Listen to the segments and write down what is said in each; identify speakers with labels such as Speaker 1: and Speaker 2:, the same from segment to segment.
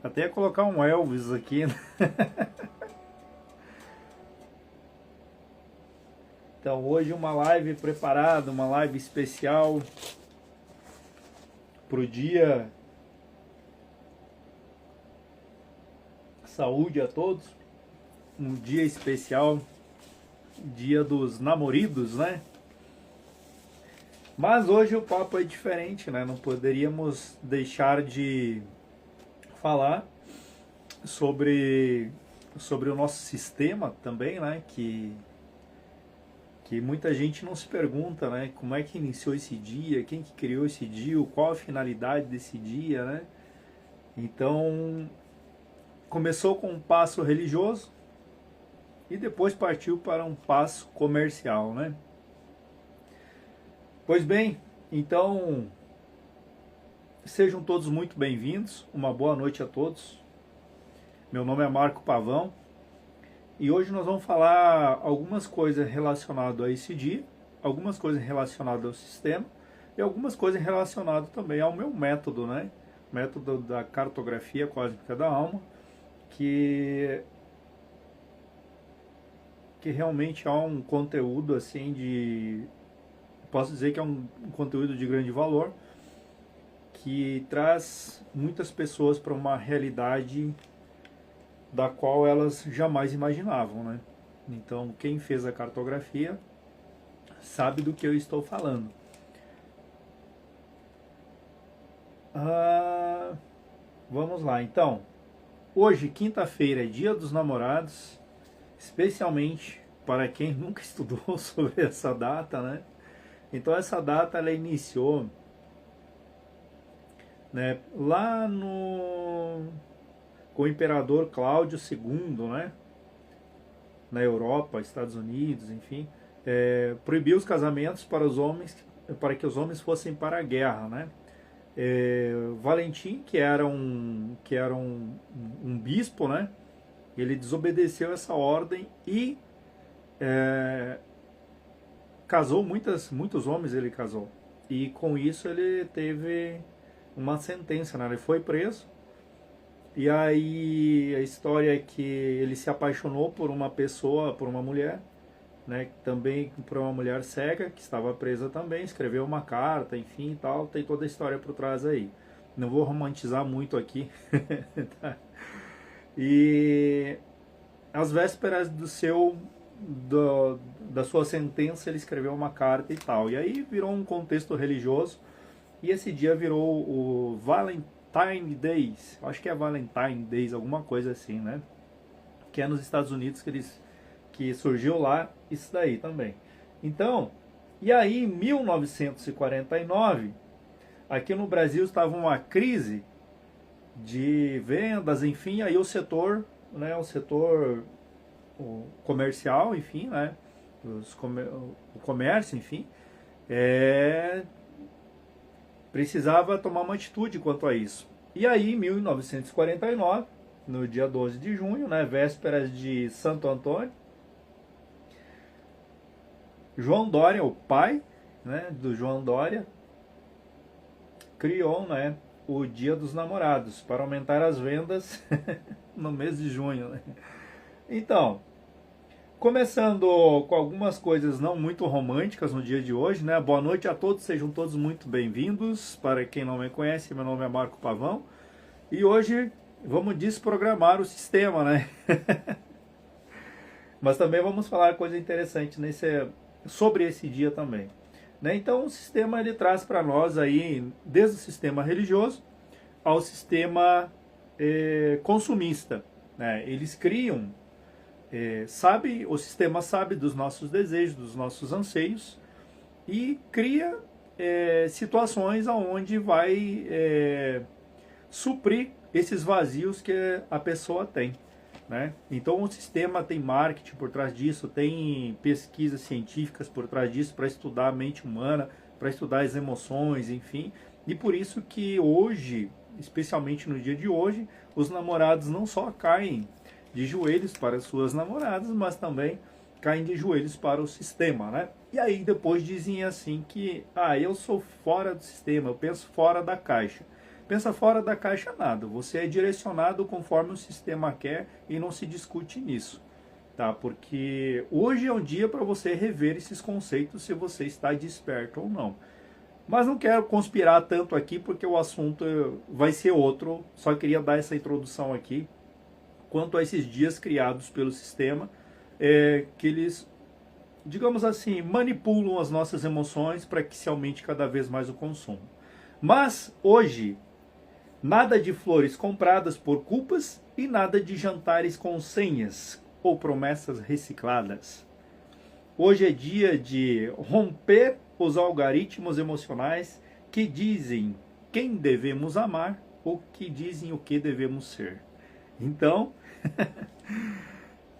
Speaker 1: Até ia colocar um Elvis aqui, né? Então hoje uma live preparada, uma live especial pro dia. Saúde a todos. Um dia especial, dia dos namoridos, né? Mas hoje o papo é diferente, né? Não poderíamos deixar de falar sobre o nosso sistema também, né? Que muita gente não se pergunta, né? Como é que iniciou esse dia, quem que criou esse dia, qual a finalidade desse dia, né? Então, começou com um passo religioso e depois partiu para um passo comercial, né? Pois bem, então sejam todos muito bem-vindos, uma boa noite a todos. Meu nome é Marco Pavão e hoje nós vamos falar algumas coisas relacionadas a esse dia, algumas coisas relacionadas ao sistema e algumas coisas relacionadas também ao meu método, né? Método da cartografia cósmica da alma, que realmente há um conteúdo assim posso dizer que é um conteúdo de grande valor, que traz muitas pessoas para uma realidade da qual elas jamais imaginavam, né? Então, quem fez a cartografia sabe do que eu estou falando. Vamos lá, então. Hoje, quinta-feira, é Dia dos Namorados, especialmente para quem nunca estudou sobre essa data, né? Então essa data ela iniciou, né, lá com o imperador Cláudio II, né, na Europa, Estados Unidos, enfim, proibiu os casamentos para os homens, para que os homens fossem para a guerra, né? Valentim, que era um bispo, né? Ele desobedeceu essa ordem e casou muitos homens, ele casou, e com isso ele teve uma sentença, né? Ele foi preso, e aí a história é que ele se apaixonou por uma pessoa, por uma mulher, né? Também por uma mulher cega que estava presa também, escreveu uma carta, enfim, e tal, tem toda a história por trás aí. Não vou romantizar muito aqui. Tá? E às vésperas da sua sentença, ele escreveu uma carta e tal. E aí virou um contexto religioso, e esse dia virou o Valentine Days. Acho que é Valentine Days, alguma coisa assim, né? Que é nos Estados Unidos que surgiu lá isso daí também. Então, e aí em 1949, aqui no Brasil estava uma crise de vendas, enfim, aí o setor, né, o comercial, enfim, né, o comércio, enfim, precisava tomar uma atitude quanto a isso. E aí, em 1949, no dia 12 de junho, né, vésperas de Santo Antônio, João Dória, o pai, né, do João Dória, criou, né, o Dia dos Namorados para aumentar as vendas no mês de junho, né? Então, começando com algumas coisas não muito românticas no dia de hoje, né? Boa noite a todos, sejam todos muito bem-vindos. Para quem não me conhece, meu nome é Marco Pavão e hoje vamos desprogramar o sistema, né? Mas também vamos falar coisa interessante sobre esse dia também, né? Então o sistema ele traz para nós aí, desde o sistema religioso ao sistema consumista, né? Eles criam, o sistema sabe dos nossos desejos, dos nossos anseios e cria situações onde vai suprir esses vazios que a pessoa tem, né? Então o sistema tem marketing por trás disso, tem pesquisas científicas por trás disso para estudar a mente humana, para estudar as emoções, enfim. E por isso que hoje, especialmente no dia de hoje, os namorados não só caem de joelhos para suas namoradas, mas também caem de joelhos para o sistema, né? E aí depois dizem assim que, eu sou fora do sistema, eu penso fora da caixa. Pensa fora da caixa nada. Você é direcionado conforme o sistema quer e não se discute nisso. Tá? Porque hoje é um dia para você rever esses conceitos se você está desperto ou não. Mas não quero conspirar tanto aqui porque o assunto vai ser outro. Só queria dar essa introdução aqui quanto a esses dias criados pelo sistema, que eles, digamos assim, manipulam as nossas emoções para que se aumente cada vez mais o consumo. Mas hoje, nada de flores compradas por culpas e nada de jantares com senhas ou promessas recicladas. Hoje é dia de romper os algoritmos emocionais que dizem quem devemos amar ou que dizem o que devemos ser. Então,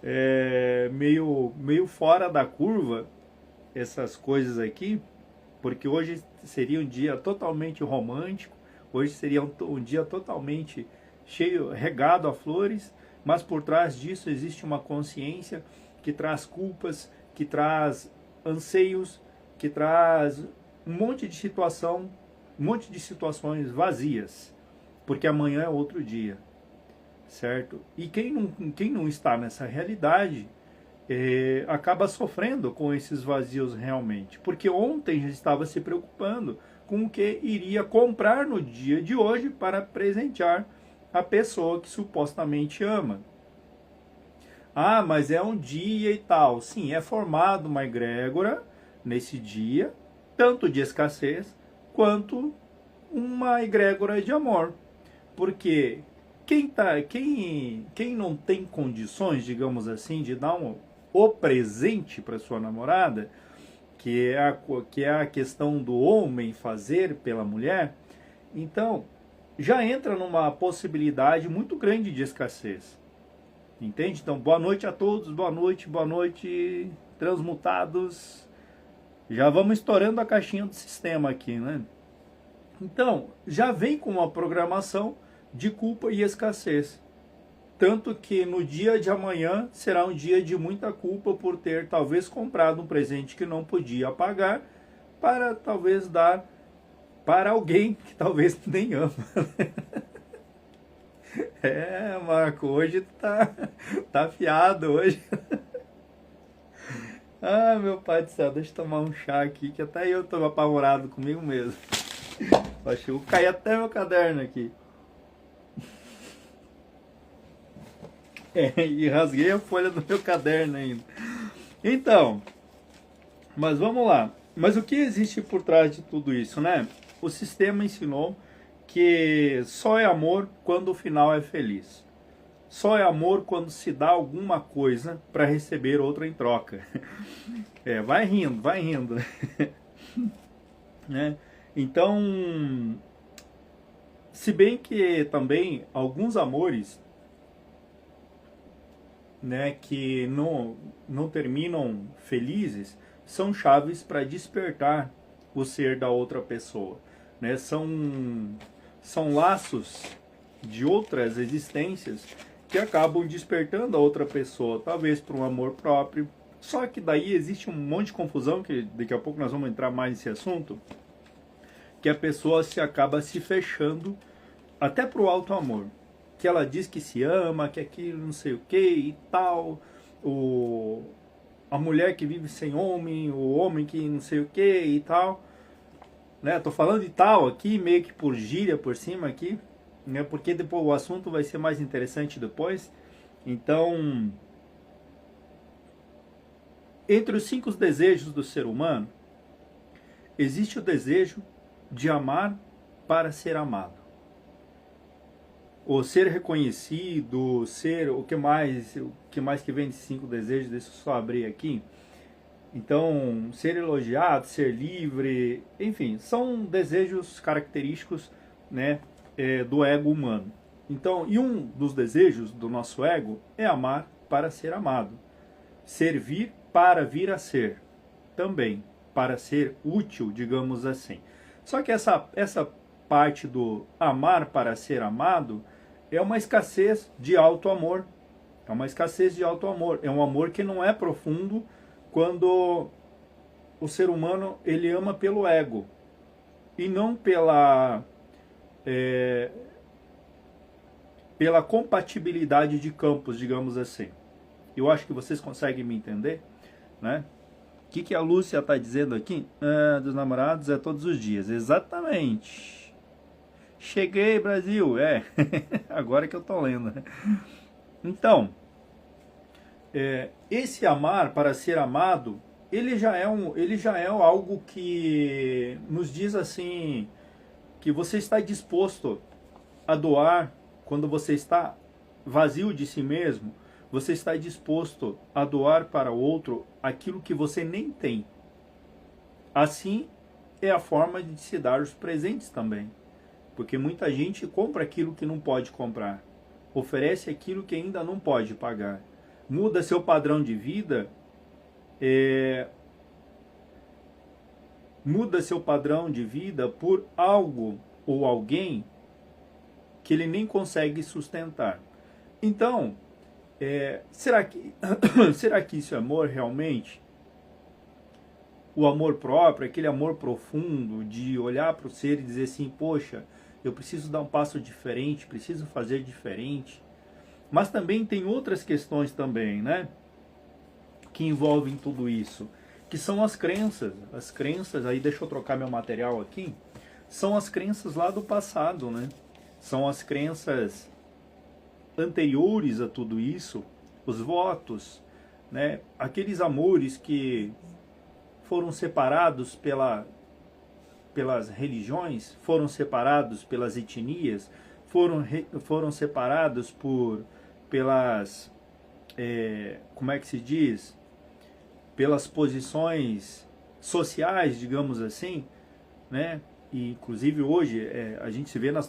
Speaker 1: é meio fora da curva essas coisas aqui, porque hoje seria um dia totalmente romântico, hoje seria um dia totalmente cheio, regado a flores, mas por trás disso existe uma consciência que traz culpas, que traz anseios, que traz um monte de situações vazias, porque amanhã é outro dia, certo? E quem não está nessa realidade acaba sofrendo com esses vazios realmente, porque ontem já estava se preocupando com o que iria comprar no dia de hoje para presentear a pessoa que supostamente ama. Ah, mas é um dia e tal. Sim, é formado uma egrégora nesse dia, tanto de escassez quanto uma egrégora de amor. Porque quem não tem condições, digamos assim, de dar o presente para sua namorada, que é a questão do homem fazer pela mulher, então já entra numa possibilidade muito grande de escassez. Entende? Então, boa noite a todos, boa noite, transmutados. Já vamos estourando a caixinha do sistema aqui, né? Então, já vem com uma programação de culpa e escassez. Tanto que no dia de amanhã será um dia de muita culpa por ter talvez comprado um presente que não podia pagar para talvez dar para alguém que talvez nem ama. Marco, hoje tá afiado hoje. Ah, meu pai do céu, deixa eu tomar um chá aqui, que até eu tô apavorado comigo mesmo. Acho que eu caí até meu caderno aqui. E rasguei a folha do meu caderno ainda. Então, mas vamos lá. Mas o que existe por trás de tudo isso, né? O sistema ensinou que só é amor quando o final é feliz. Só é amor quando se dá alguma coisa para receber outra em troca. Vai rindo. Né? Então, se bem que também alguns amores, né, que não terminam felizes, são chaves para despertar o ser da outra pessoa. Né? São laços de outras existências que acabam despertando a outra pessoa, talvez para um amor próprio. Só que daí existe um monte de confusão, que daqui a pouco nós vamos entrar mais nesse assunto, que a pessoa acaba se fechando até para o alto amor. Que ela diz que se ama, que aquilo não sei o que e tal, a mulher que vive sem homem, o homem que não sei o que e tal, né? Tô falando de tal aqui, meio que por gíria por cima aqui, né? Porque depois o assunto vai ser mais interessante depois. Então, entre os 5 desejos do ser humano, existe o desejo de amar para ser amado. O ser reconhecido, ser o que mais que vem de 5 desejos, deixa eu só abrir aqui. Então, ser elogiado, ser livre, enfim, são desejos característicos, né, do ego humano. Então, e um dos desejos do nosso ego é amar para ser amado. Servir para vir a ser, também, para ser útil, digamos assim. Só que essa parte do amar para ser amado é uma escassez de auto-amor. É uma escassez de auto-amor. É um amor que não é profundo quando o ser humano ele ama pelo ego e não pela compatibilidade de campos, digamos assim. Eu acho que vocês conseguem me entender, né? O que a Lúcia está dizendo aqui? Dos namorados é todos os dias. Exatamente. Cheguei, Brasil. Agora que eu tô lendo. Então, esse amar para ser amado, ele já é algo que nos diz assim, que você está disposto a doar quando você está vazio de si mesmo. Você está disposto a doar para o outro aquilo que você nem tem. Assim é a forma de se dar os presentes também. Porque muita gente compra aquilo que não pode comprar. Oferece aquilo que ainda não pode pagar. Muda seu padrão de vida. Muda seu padrão de vida por algo ou alguém que ele nem consegue sustentar. Então, será que isso é amor realmente? O amor próprio, aquele amor profundo de olhar para o ser e dizer assim, poxa, eu preciso dar um passo diferente, preciso fazer diferente. Mas também tem outras questões também, né? Que envolvem tudo isso, que são as crenças. As crenças, aí deixa eu trocar meu material aqui, são as crenças lá do passado, né? São as crenças anteriores a tudo isso, os votos, né? Aqueles amores que foram separados pelas religiões, foram separados pelas etnias, foram separados pelas, como é que se diz? Pelas posições sociais, digamos assim, né? E, inclusive hoje a gente se vê nas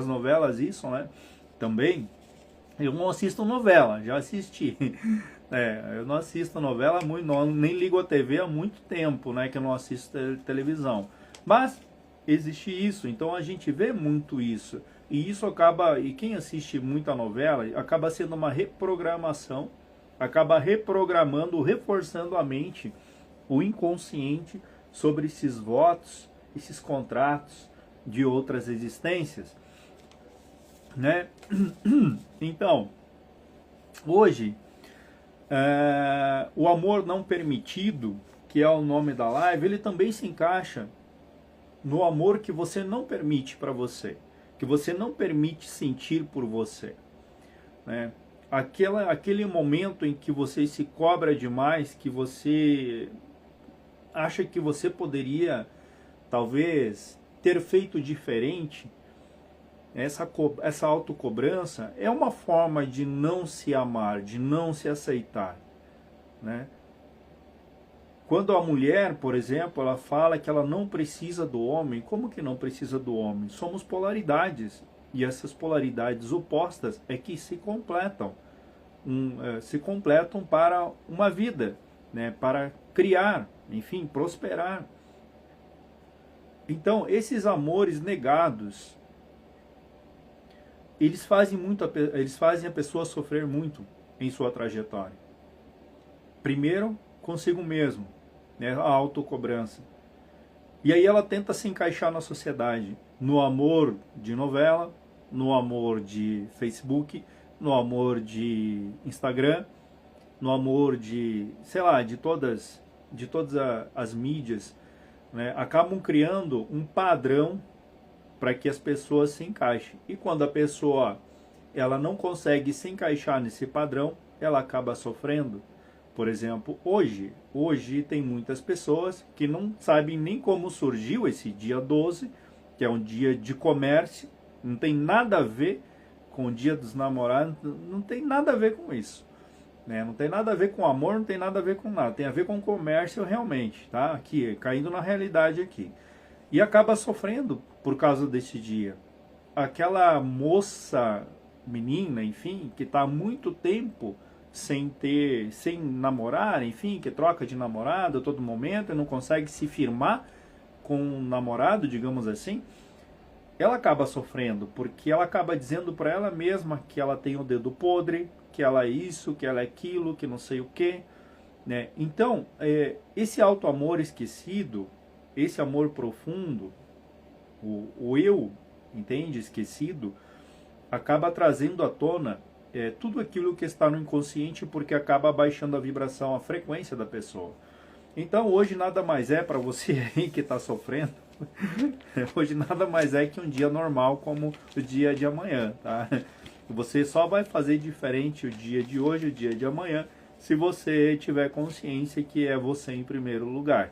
Speaker 1: novelas isso, né? Também. Eu não assisto novela, já assisti. Eu não assisto novela muito, nem ligo a TV há muito tempo, né? Que eu não assisto televisão. Mas existe isso, então a gente vê muito isso. E isso acaba, e quem assiste muita novela, acaba sendo uma reprogramação, acaba reprogramando, reforçando a mente, o inconsciente, sobre esses votos, esses contratos de outras existências, né? Então, hoje, o amor não permitido, que é o nome da live, ele também se encaixa no amor que você não permite para você, que você não permite sentir por você, né? Aquele momento em que você se cobra demais, que você acha que você poderia, talvez, ter feito diferente. Essa autocobrança é uma forma de não se amar, de não se aceitar, né? Quando a mulher, por exemplo, ela fala que ela não precisa do homem, como que não precisa do homem? Somos polaridades, e essas polaridades opostas é que se completam para uma vida, né? Para criar, enfim, prosperar. Então, esses amores negados, eles fazem a pessoa sofrer muito em sua trajetória. Primeiro, consigo mesmo, né? A autocobrança. E aí ela tenta se encaixar na sociedade, no amor de novela, no amor de Facebook, no amor de Instagram, no amor de, sei lá, de todas as mídias, né? Acabam criando um padrão para que as pessoas se encaixem. E quando a pessoa ela não consegue se encaixar nesse padrão, ela acaba sofrendo. Por exemplo, hoje tem muitas pessoas que não sabem nem como surgiu esse dia 12, que é um dia de comércio, não tem nada a ver com o dia dos namorados, não tem nada a ver com isso, né? Não tem nada a ver com amor, não tem nada a ver com nada, tem a ver com comércio realmente, tá? Aqui, caindo na realidade aqui. E acaba sofrendo por causa desse dia. Aquela moça, menina, enfim, que está há muito tempo sem namorar, enfim, que troca de namorado a todo momento e não consegue se firmar com um namorado, digamos assim, ela acaba sofrendo, porque ela acaba dizendo para ela mesma que ela tem o dedo podre, que ela é isso, que ela é aquilo, que não sei o quê, né? Então, esse auto-amor esquecido, esse amor profundo, O eu, entende? Esquecido, acaba trazendo à tona tudo aquilo que está no inconsciente, porque acaba abaixando a vibração, a frequência da pessoa. Então hoje nada mais é, para você aí que está sofrendo, hoje nada mais é que um dia normal como o dia de amanhã, tá? Você só vai fazer diferente o dia de hoje, o dia de amanhã, se você tiver consciência que é você em primeiro lugar,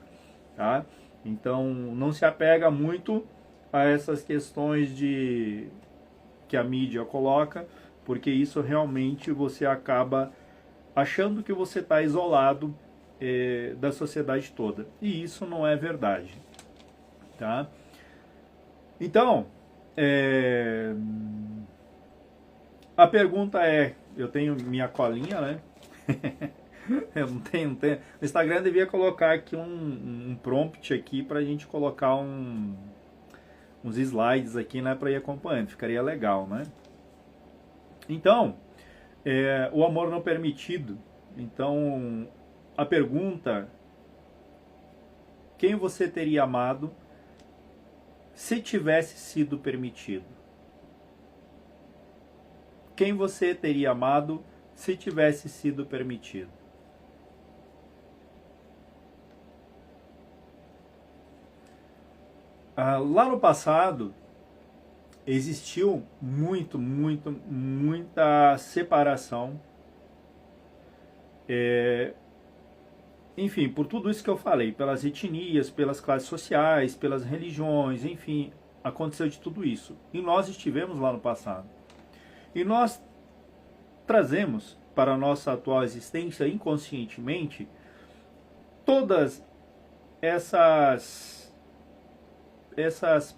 Speaker 1: tá? Então não se apega muito a essas questões de que a mídia coloca, porque isso realmente você acaba achando que você está isolado da sociedade toda. E isso não é verdade. Tá? Então, a pergunta é, eu tenho minha colinha, né? Eu não tenho. O Instagram devia colocar aqui um prompt aqui para a gente colocar uns slides aqui, né, para ir acompanhando. Ficaria legal, né? Então, o amor não permitido. Então, a pergunta: quem você teria amado se tivesse sido permitido? Quem você teria amado se tivesse sido permitido? Lá no passado, existiu muita separação. Enfim, por tudo isso que eu falei, pelas etnias, pelas classes sociais, pelas religiões, enfim, aconteceu de tudo isso. E nós estivemos lá no passado. E nós trazemos para a nossa atual existência, inconscientemente, todas essas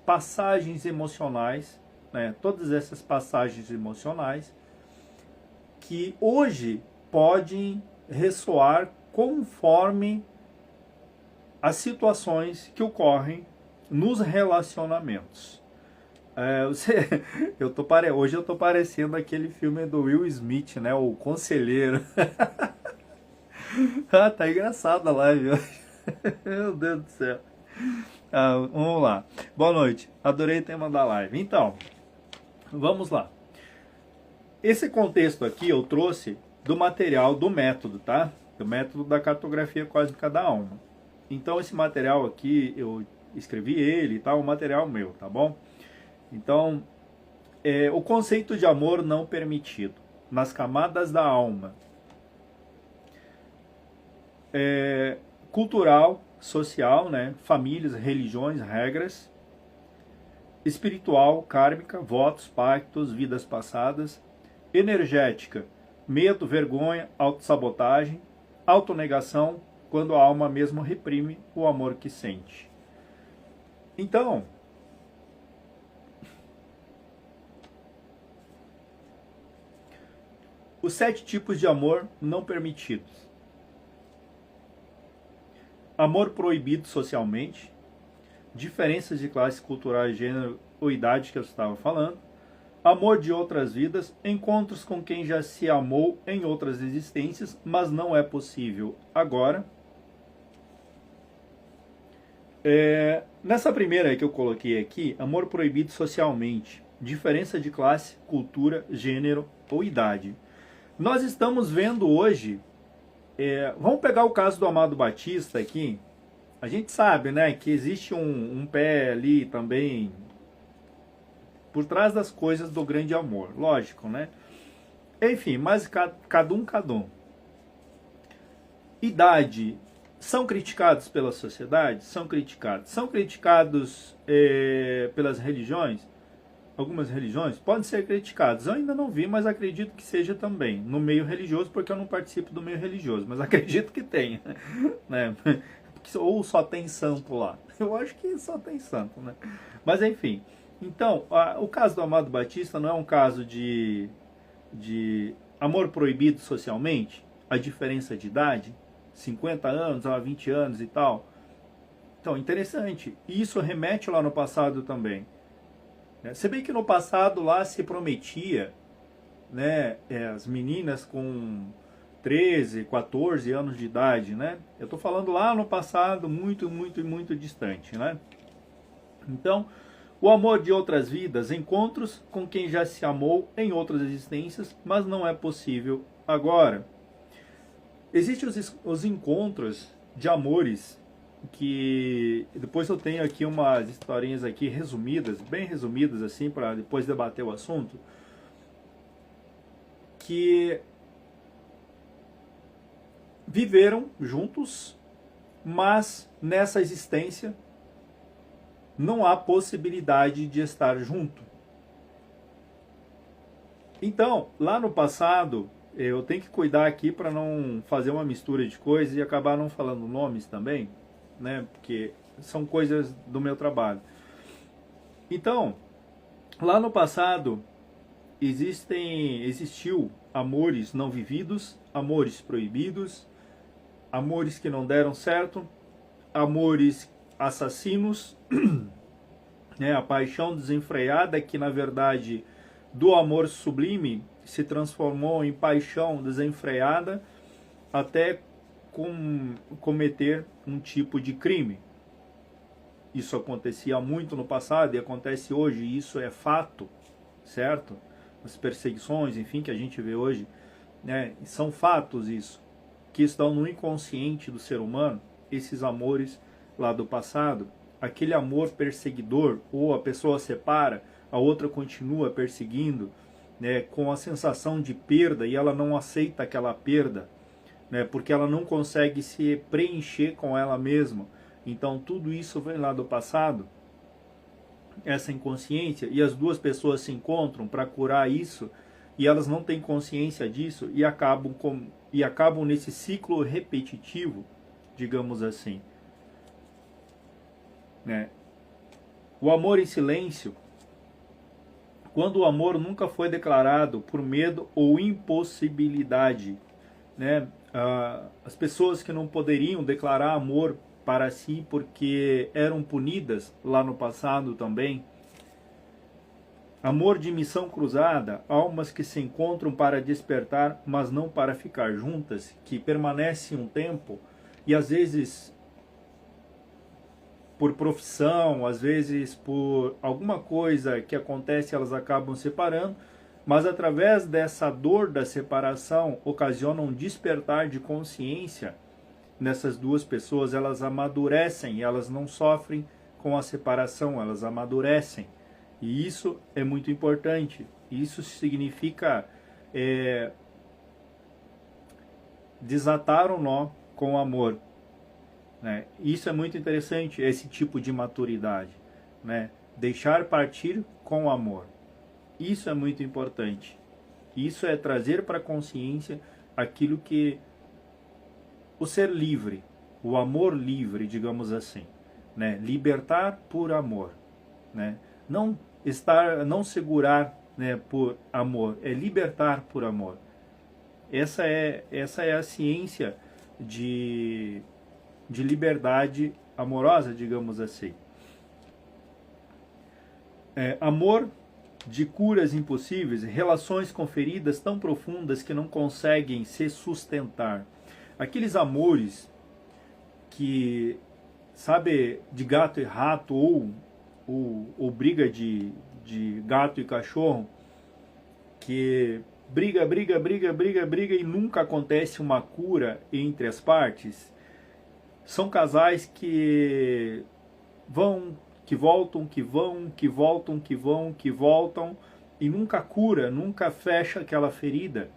Speaker 1: passagens emocionais, né? Todas essas passagens emocionais que hoje podem ressoar conforme as situações que ocorrem nos relacionamentos. Hoje eu tô parecendo aquele filme do Will Smith, né? O Conselheiro. Tá engraçado a live hoje. Meu Deus do céu. Vamos lá. Boa noite. Adorei o tema da live. Então, vamos lá. Esse contexto aqui eu trouxe do material do método, tá? Do método da cartografia cósmica da alma. Então, esse material aqui, eu escrevi ele e tal, um material meu, tá bom? Então, o conceito de amor não permitido nas camadas da alma. Cultural, social, né? Famílias, religiões, regras. Espiritual, kármica, votos, pactos, vidas passadas. Energética, medo, vergonha, autossabotagem. Autonegação, quando a alma mesmo reprime o amor que sente. Então, os 7 tipos de amor não permitidos. Amor proibido socialmente, diferenças de classe cultural, gênero ou idade que eu estava falando, amor de outras vidas, encontros com quem já se amou em outras existências, mas não é possível agora. Nessa primeira aí que eu coloquei aqui, amor proibido socialmente, diferença de classe, cultura, gênero ou idade. Nós estamos vendo hoje, vamos pegar o caso do Amado Batista aqui. A gente sabe, né, que existe um pé ali também por trás das coisas do grande amor, lógico, né? Enfim, mas cada um. Idade, são criticados pela sociedade? São criticados. São criticados pelas religiões? Algumas religiões podem ser criticadas. Eu ainda não vi, mas acredito que seja também. No meio religioso, porque eu não participo do meio religioso, mas acredito que tenha. Né? Ou só tem santo lá. Eu acho que só tem santo, né? Mas enfim. Então, o caso do Amado Batista não é um caso de amor proibido socialmente? A diferença de idade? 50 anos, 20 anos e tal. Então, interessante. E isso remete lá no passado também. Se bem que no passado lá se prometia, né, as meninas com 13, 14 anos de idade, né? Eu estou falando lá no passado muito distante, né? Então, O amor de outras vidas, encontros com quem já se amou em outras existências, mas não é possível agora. Existem os encontros de amores, que depois eu tenho aqui umas historinhas aqui resumidas, bem resumidas assim, para depois debater o assunto, que viveram juntos, mas nessa existência não há possibilidade de estar junto. Então, lá no passado, eu tenho que cuidar aqui para não fazer uma mistura de coisas e acabar não falando nomes também, né? Porque são coisas do meu trabalho. Então, lá no passado, existiu amores não vividos, amores proibidos, amores que não deram certo, amores assassinos, né? A paixão desenfreada que, na verdade, do amor sublime se transformou em paixão desenfreada até cometer um tipo de crime. Isso acontecia muito no passado e acontece hoje, e isso é fato, certo? As perseguições, enfim, que a gente vê hoje, né? São fatos isso, que estão no inconsciente do ser humano, esses amores lá do passado. Aquele amor perseguidor, ou a pessoa separa, a outra continua perseguindo, né, com a sensação de perda, e ela não aceita aquela perda, né, porque ela não consegue se preencher com ela mesma. Então tudo isso vem lá do passado, essa inconsciência, e as duas pessoas se encontram para curar isso, e elas não têm consciência disso, e acabam nesse ciclo repetitivo, digamos assim, né? O amor em silêncio, quando o amor nunca foi declarado por medo ou impossibilidade, né? As pessoas que não poderiam declarar amor para si porque eram punidas lá no passado também. Amor de missão cruzada, almas que se encontram para despertar, mas não para ficar juntas, que permanecem um tempo e às vezes por profissão, às vezes por alguma coisa que acontece, elas acabam separando, mas através dessa dor da separação ocasiona um despertar de consciência nessas duas pessoas. Elas amadurecem, elas não sofrem com a separação, elas amadurecem, e isso é muito importante. Isso significa desatar o nó com amor, né? Isso é muito interessante, esse tipo de maturidade, né? Deixar partir com amor. Isso é muito importante. Isso é trazer para a consciência aquilo que o ser livre, o amor livre, digamos assim, né? Libertar por amor, né? Não segurar, né, por amor, é libertar por amor. Essa é a ciência de liberdade amorosa, digamos assim. Amor de curas impossíveis, relações com feridas tão profundas que não conseguem se sustentar. Aqueles amores que, sabe, de gato e rato, ou briga de gato e cachorro, que briga e nunca acontece uma cura entre as partes. São casais que vão, que voltam, que vão, que voltam, que vão, que voltam, e nunca cura, nunca fecha aquela ferida,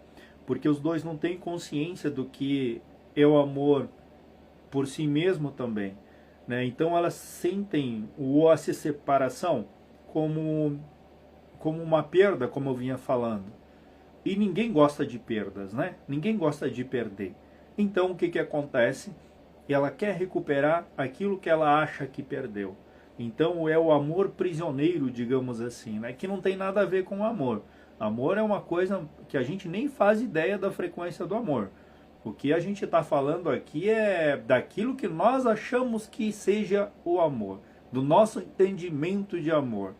Speaker 1: porque os dois não têm consciência do que é o amor por si mesmo também, né? Então elas sentem a separação como uma perda, como eu vinha falando. E ninguém gosta de perdas, né? Ninguém gosta de perder. Então o que acontece? Ela quer recuperar aquilo que ela acha que perdeu. Então é o amor prisioneiro, digamos assim, né? Que não tem nada a ver com o amor. Amor é uma coisa que a gente nem faz ideia da frequência do amor. O que a gente está falando aqui é daquilo que nós achamos que seja o amor, do nosso entendimento de amor.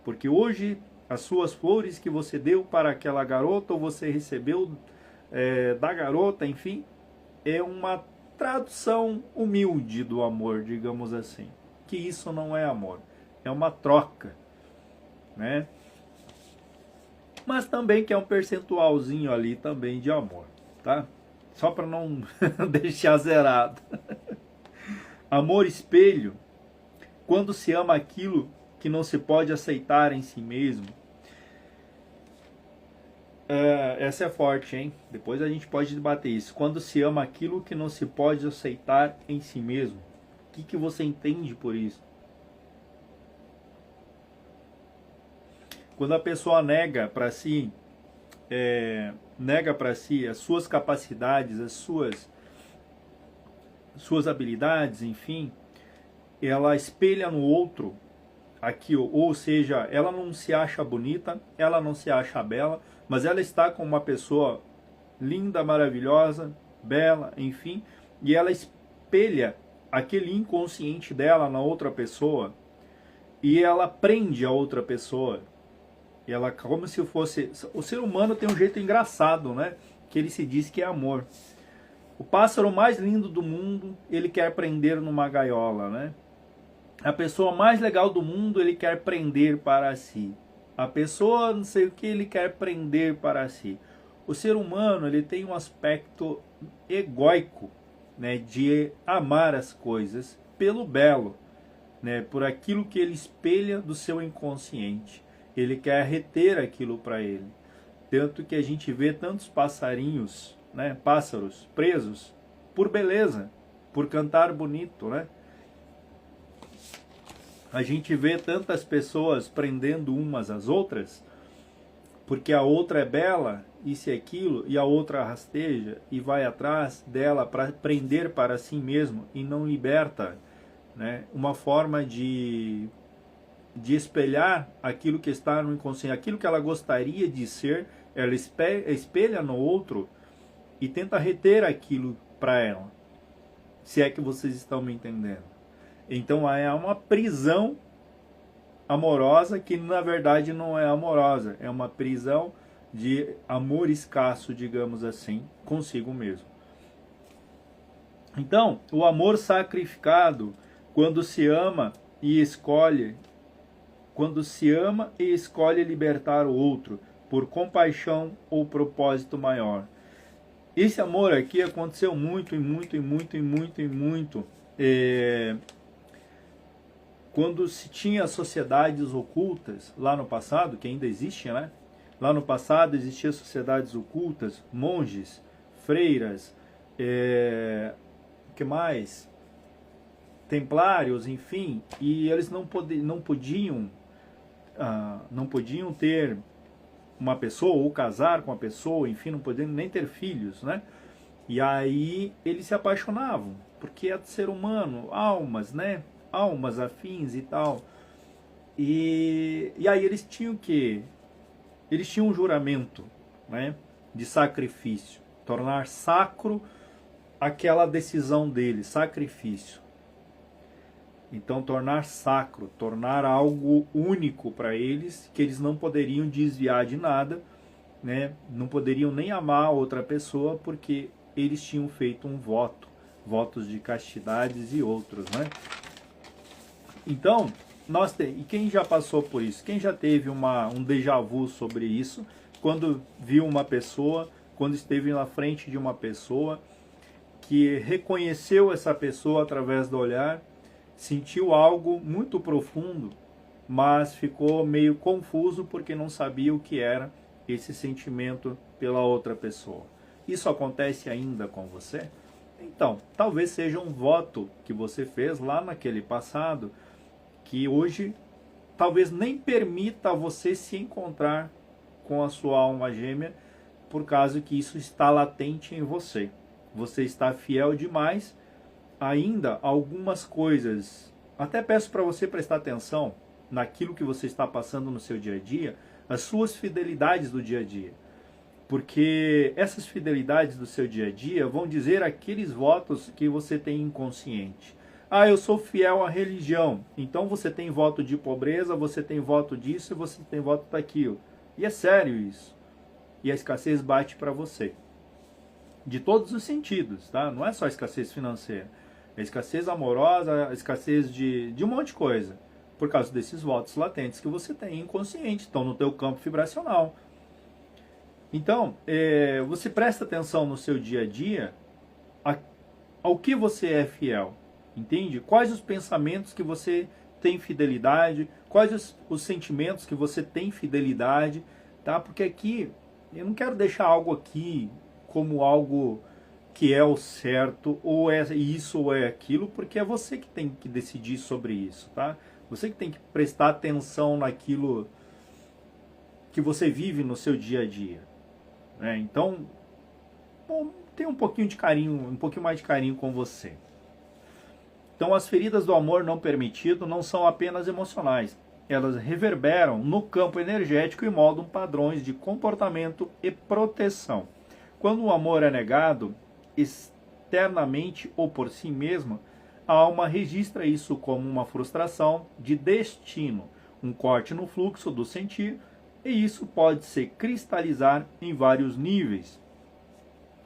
Speaker 1: Porque hoje as suas flores que você deu para aquela garota, ou você recebeu da garota, enfim, é uma tradução humilde do amor, digamos assim. Que isso não é amor, é uma troca. né? Mas também que é um percentualzinho ali também de amor, tá? Só para não deixar zerado. Amor espelho, quando se ama aquilo que não se pode aceitar em si mesmo. Essa é forte, hein? Depois a gente pode debater isso. Quando se ama aquilo que não se pode aceitar em si mesmo. O que você entende por isso? Quando a pessoa nega para si as suas capacidades, as suas habilidades, enfim, ela espelha no outro aquilo, ou seja, ela não se acha bonita, ela não se acha bela, mas ela está com uma pessoa linda, maravilhosa, bela, enfim, e ela espelha aquele inconsciente dela na outra pessoa e ela prende a outra pessoa. Ela, como se fosse... O ser humano tem um jeito engraçado, né? Que ele se diz que é amor. O pássaro mais lindo do mundo, ele quer prender numa gaiola, né? A pessoa mais legal do mundo, ele quer prender para si. A pessoa, não sei o que, ele quer prender para si. O ser humano, ele tem um aspecto egóico, né? De amar as coisas pelo belo, né? Por aquilo que ele espelha do seu inconsciente. Ele quer reter aquilo para ele. Tanto que a gente vê tantos passarinhos, né, pássaros presos por beleza, por cantar bonito, né? A gente vê tantas pessoas prendendo umas às outras, porque a outra é bela, isso e aquilo, e a outra rasteja e vai atrás dela para prender para si mesmo e não liberta, né? Uma forma de espelhar aquilo que está no inconsciente, aquilo que ela gostaria de ser, ela espelha no outro e tenta reter aquilo para ela, se é que vocês estão me entendendo. Então é uma prisão amorosa que na verdade não é amorosa, é uma prisão de amor escasso, digamos assim, consigo mesmo. Então, o amor sacrificado, quando se ama e escolhe libertar o outro por compaixão ou propósito maior. Esse amor aqui aconteceu muito quando se tinha sociedades ocultas lá no passado, que ainda existe, né? Lá no passado existiam sociedades ocultas, monges, freiras, que mais? Templários, enfim, e eles não podiam ter uma pessoa ou casar com a pessoa, enfim, não podiam nem ter filhos, né? E aí eles se apaixonavam, porque é ser humano, almas, né? Almas afins e tal. E aí eles tinham um juramento, né? De sacrifício, tornar sacro aquela decisão deles, sacrifício. Então, tornar sacro, tornar algo único para eles, que eles não poderiam desviar de nada, né? Não poderiam nem amar outra pessoa, porque eles tinham feito um voto, votos de castidades e outros, né? Então, e quem já passou por isso? Quem já teve um déjà vu sobre isso, quando viu uma pessoa, quando esteve na frente de uma pessoa, que reconheceu essa pessoa através do olhar, sentiu algo muito profundo, mas ficou meio confuso porque não sabia o que era esse sentimento pela outra pessoa. Isso acontece ainda com você? Então, talvez seja um voto que você fez lá naquele passado, que hoje talvez nem permita você se encontrar com a sua alma gêmea, por causa que isso está latente em você. Você está fiel demais ainda algumas coisas. Até peço para você prestar atenção naquilo que você está passando no seu dia a dia, as suas fidelidades do dia a dia. Porque essas fidelidades do seu dia a dia vão dizer aqueles votos que você tem inconsciente. Ah, eu sou fiel à religião. Então você tem voto de pobreza, você tem voto disso e você tem voto daquilo. E é sério isso. E a escassez bate para você. De todos os sentidos, tá? Não é só escassez financeira. É escassez amorosa, a escassez de um monte de coisa. por causa desses votos latentes que você tem inconsciente, estão no teu campo vibracional. Então, você presta atenção no seu dia a dia ao que você é fiel, entende? Quais os pensamentos que você tem fidelidade, quais os sentimentos que você tem fidelidade, tá? Porque aqui, eu não quero deixar algo aqui como algo que é o certo, ou é isso ou é aquilo, porque é você que tem que decidir sobre isso, tá? Você que tem que prestar atenção naquilo que você vive no seu dia a dia, né? Então, bom, tenha um pouquinho de carinho, um pouquinho mais de carinho com você. Então, as feridas do amor não permitido não são apenas emocionais. Elas reverberam no campo energético e moldam padrões de comportamento e proteção. Quando o amor é negado, externamente ou por si mesma, a alma registra isso como uma frustração de destino, um corte no fluxo do sentir, e isso pode se cristalizar em vários níveis.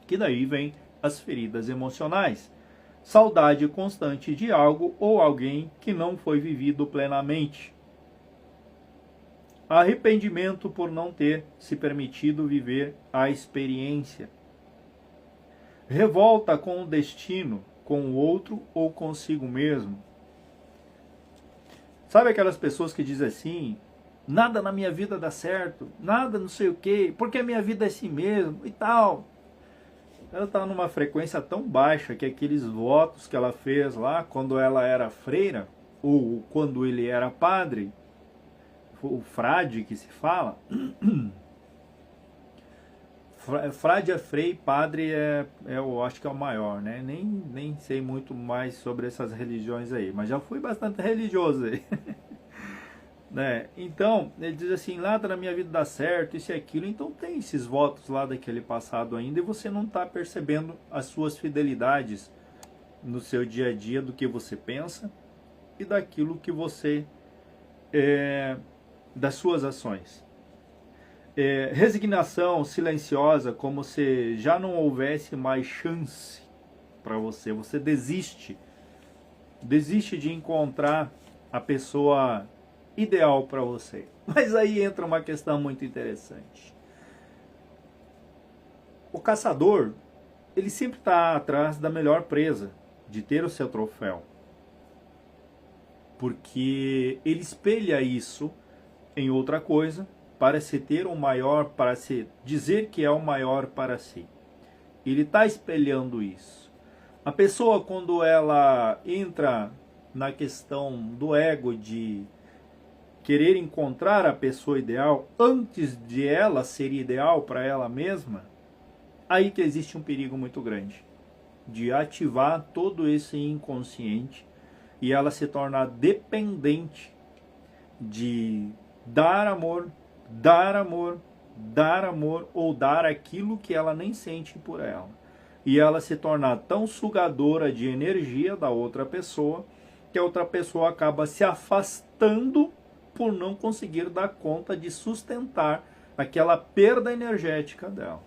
Speaker 1: Que daí vem as feridas emocionais. Saudade constante de algo ou alguém que não foi vivido plenamente. Arrependimento por não ter se permitido viver a experiência. Revolta com o destino, com o outro ou consigo mesmo. Sabe aquelas pessoas que dizem assim, nada na minha vida dá certo, nada não sei o quê, porque a minha vida é assim mesmo e tal. Ela está numa frequência tão baixa que aqueles votos que ela fez lá quando ela era freira, ou quando ele era padre, o frade que se fala, frade é frei, padre eu acho que é o maior, né? Nem sei muito mais sobre essas religiões aí, mas já fui bastante religioso aí. Né? Então, ele diz assim, nada na minha vida dá certo, isso e aquilo, então tem esses votos lá daquele passado ainda, e você não está percebendo as suas fidelidades no seu dia a dia, do que você pensa e daquilo que você, das suas ações. Resignação silenciosa, como se já não houvesse mais chance para você, você desiste de encontrar a pessoa ideal para você. Mas aí entra uma questão muito interessante. O caçador, ele sempre está atrás da melhor presa, de ter o seu troféu. Porque ele espelha isso em outra coisa, para se ter o maior, para se dizer que é o maior para si. Ele está espelhando isso. A pessoa, quando ela entra na questão do ego, de querer encontrar a pessoa ideal antes de ela ser ideal para ela mesma, aí que existe um perigo muito grande de ativar todo esse inconsciente e ela se tornar dependente de dar amor, dar amor, dar amor, ou dar aquilo que ela nem sente por ela. E ela se tornar tão sugadora de energia da outra pessoa que a outra pessoa acaba se afastando por não conseguir dar conta de sustentar aquela perda energética dela.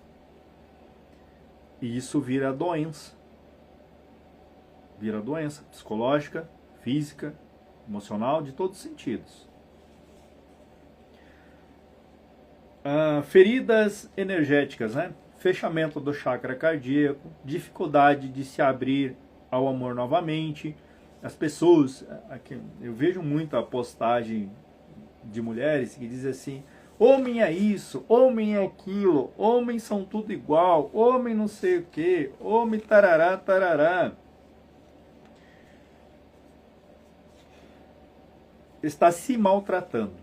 Speaker 1: E isso vira doença. Vira doença psicológica, física, emocional, de todos os sentidos. Feridas energéticas, né? Fechamento do chakra cardíaco, dificuldade de se abrir ao amor novamente. As pessoas, eu vejo muita postagem de mulheres que dizem assim, homem é isso, homem é aquilo, homens são tudo igual, homem não sei o que, homem tarará, tarará. Está se maltratando.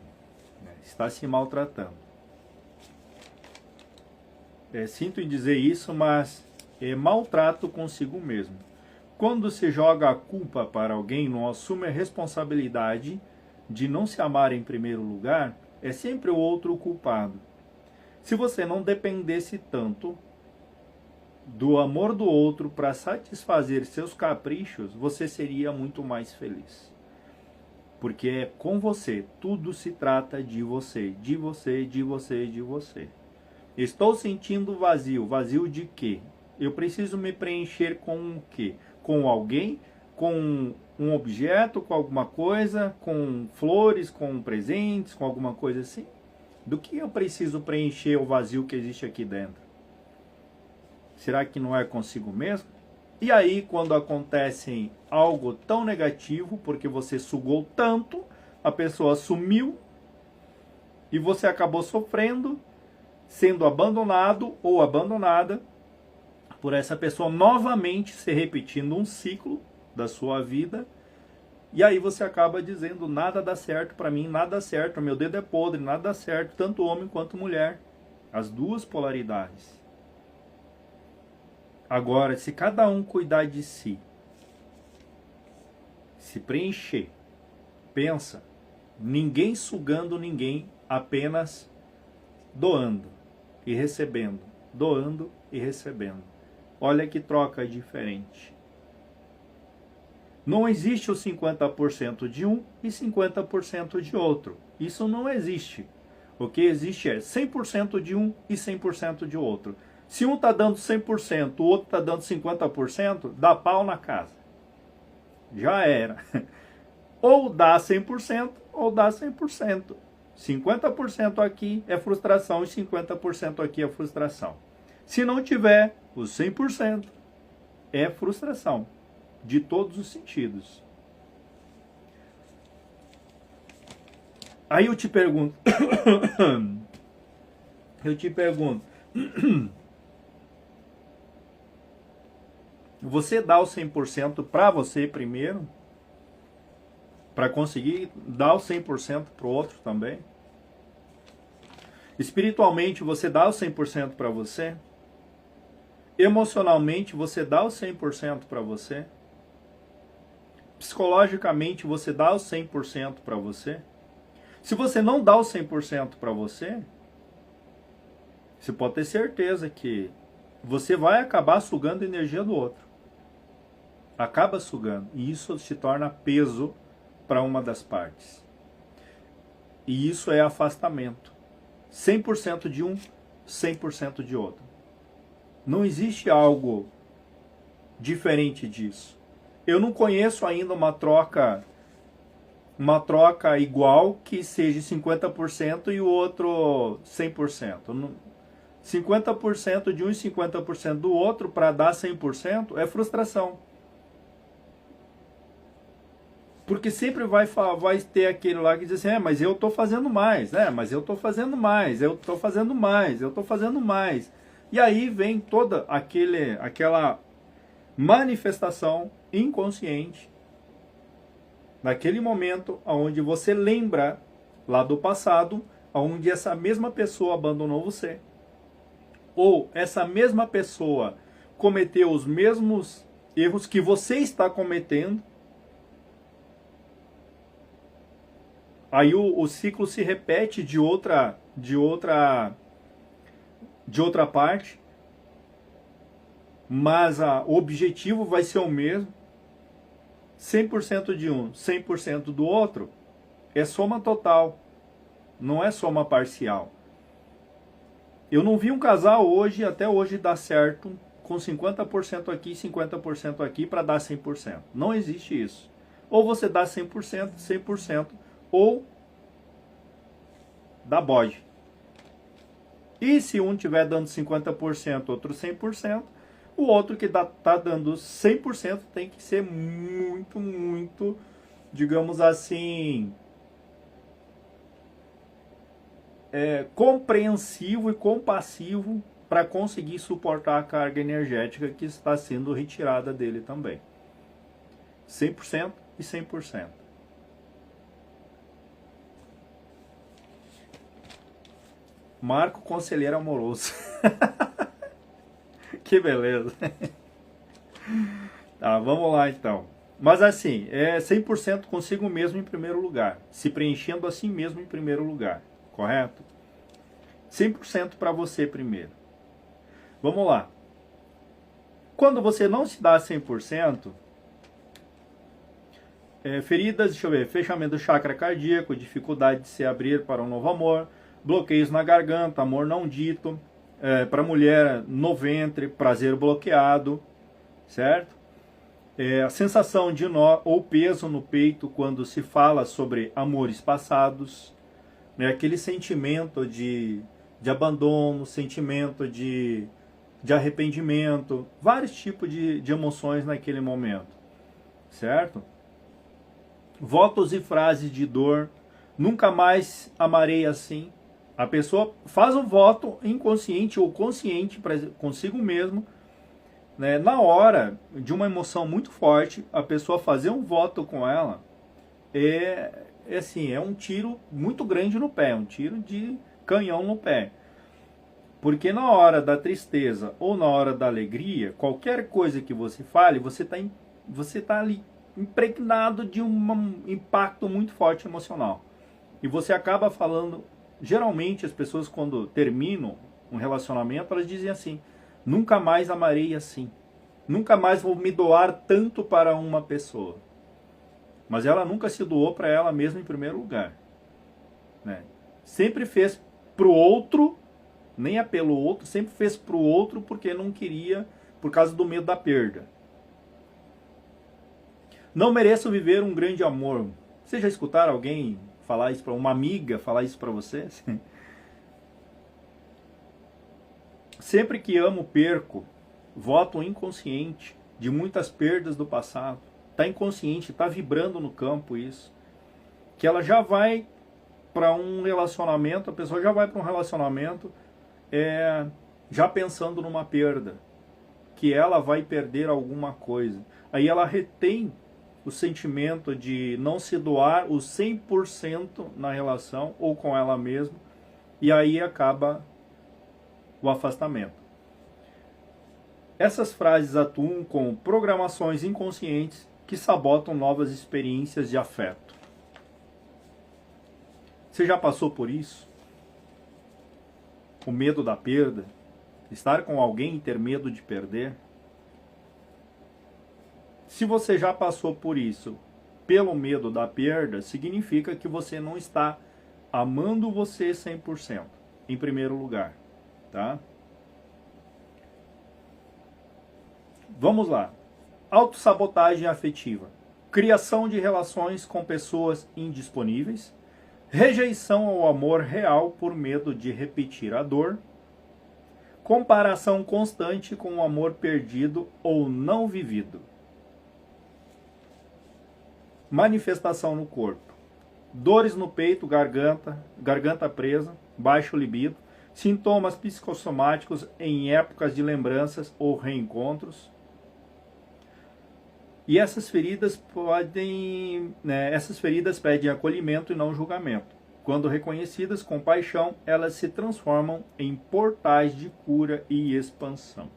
Speaker 1: Está se maltratando. Sinto em dizer isso, mas é maltrato consigo mesmo. Quando se joga a culpa para alguém, não assume a responsabilidade de não se amar em primeiro lugar, é sempre o outro o culpado. Se você não dependesse tanto do amor do outro para satisfazer seus caprichos, você seria muito mais feliz. Porque é com você, tudo se trata de você, de você, de você, de você. Estou sentindo vazio. Vazio de quê? Eu preciso me preencher com o quê? Com alguém? Com um objeto, com alguma coisa, com flores, com presentes, com alguma coisa assim? Do que eu preciso preencher o vazio que existe aqui dentro? Será que não é consigo mesmo? E aí, quando acontece algo tão negativo, porque você sugou tanto, a pessoa sumiu e você acabou sofrendo, sendo abandonado ou abandonada por essa pessoa, novamente se repetindo um ciclo da sua vida. E aí você acaba dizendo, nada dá certo para mim, nada dá certo, meu dedo é podre, nada dá certo, tanto homem quanto mulher. As duas polaridades. Agora, se cada um cuidar de si, se preencher, pensa, ninguém sugando ninguém, apenas doando e recebendo, doando e recebendo. Olha que troca diferente. Não existe o 50% de um e 50% de outro. Isso não existe. O que existe é 100% de um e 100% de outro. Se um está dando 100%, o outro está dando 50%, dá pau na casa. Já era. Ou dá 100% ou dá 100%. 50% aqui é frustração e 50% aqui é frustração. Se não tiver os 100%, é frustração. De todos os sentidos. Aí eu te pergunto, você dá o 100% para você primeiro? Para conseguir dar o 100% para o outro também? Espiritualmente, você dá o 100% para você? Emocionalmente, você dá o 100% para você? Psicologicamente, você dá o 100% para você? Se você não dá o 100% para você, você pode ter certeza que você vai acabar sugando a energia do outro. Acaba sugando. E isso se torna peso para uma das partes. E isso é afastamento. 100% de um, 100% de outro. Não existe algo diferente disso. Eu não conheço ainda uma troca igual que seja 50% e o outro 100%. 50% de um e 50% do outro para dar 100% é frustração. Porque sempre vai ter aquele lá que diz assim, mas eu estou fazendo mais, mas eu estou fazendo mais, eu estou fazendo mais, eu estou fazendo mais. E aí vem toda aquela manifestação inconsciente, naquele momento onde você lembra lá do passado, onde essa mesma pessoa abandonou você. Ou essa mesma pessoa cometeu os mesmos erros que você está cometendo. Aí o ciclo se repete de outra parte, mas o objetivo vai ser o mesmo. 100% de um, 100% do outro, é soma total, não é soma parcial. Eu não vi um casal hoje, até hoje, dar certo com 50% aqui e 50% aqui para dar 100%. Não existe isso. Ou você dá 100%, 100%, ou dá bode. E se um estiver dando 50%, outro 100%, o outro que está dando 100% tem que ser muito, muito, digamos assim, compreensivo e compassivo para conseguir suportar a carga energética que está sendo retirada dele também. 100% e 100%. Marco Conselheiro Amoroso. Que beleza. Tá, vamos lá então. Mas assim, é 100% consigo mesmo em primeiro lugar. Se preenchendo assim mesmo em primeiro lugar. Correto? 100% para você primeiro. Vamos lá. Quando você não se dá 100%, feridas, deixa eu ver, fechamento do chakra cardíaco, dificuldade de se abrir para um novo amor, bloqueios na garganta, amor não dito, para mulher no ventre, prazer bloqueado, certo? A sensação de nó ou peso no peito quando se fala sobre amores passados, né? Aquele sentimento de abandono, sentimento de arrependimento, vários tipos de emoções naquele momento, certo? Votos e frases de dor, nunca mais amarei assim. A pessoa faz o voto inconsciente ou consciente consigo mesmo, né? Na hora de uma emoção muito forte, a pessoa fazer um voto com ela assim, é um tiro muito grande no pé, um tiro de canhão no pé. Porque na hora da tristeza ou na hora da alegria, qualquer coisa que você fale, você tá ali impregnado de um impacto muito forte emocional. E você acaba falando, geralmente as pessoas quando terminam um relacionamento, elas dizem assim: nunca mais amarei assim. Nunca mais vou me doar tanto para uma pessoa. Mas ela nunca se doou para ela mesma em primeiro lugar, né? Sempre fez pro outro, nem é pelo outro, sempre fez pro outro porque não queria, por causa do medo da perda. Não mereço viver um grande amor. Vocês já escutaram alguém falar isso para uma amiga, falar isso para vocês? Sempre que amo, perco. Voto inconsciente de muitas perdas do passado. Está inconsciente, está vibrando no campo isso. Que ela já vai para um relacionamento, a pessoa já vai para um relacionamento já pensando numa perda. Que ela vai perder alguma coisa. Aí ela retém o sentimento de não se doar o 100% na relação ou com ela mesma. E aí acaba o afastamento. Essas frases atuam como programações inconscientes que sabotam novas experiências de afeto. Você já passou por isso? O medo da perda? Estar com alguém e ter medo de perder? Se você já passou por isso, pelo medo da perda, significa que você não está amando você 100%, em primeiro lugar, tá? Vamos lá. Autossabotagem afetiva. Criação de relações com pessoas indisponíveis. Rejeição ao amor real por medo de repetir a dor. Comparação constante com o amor perdido ou não vivido. Manifestação no corpo. Dores no peito, garganta presa, baixo libido. Sintomas psicossomáticos em épocas de lembranças ou reencontros. E essas feridas pedem acolhimento e não julgamento. Quando reconhecidas com paixão, elas se transformam em portais de cura e expansão.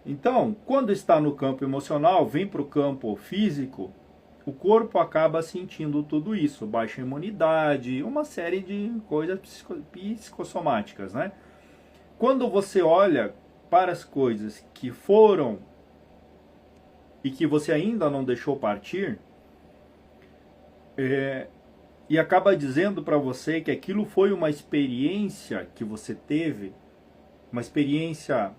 Speaker 1: Então, quando está no campo emocional, vem para o campo físico, o corpo acaba sentindo tudo isso, baixa imunidade, uma série de coisas psicossomáticas, né? Quando você olha para as coisas que foram e que você ainda não deixou partir, e acaba dizendo para você que aquilo foi uma experiência que você teve, uma experiência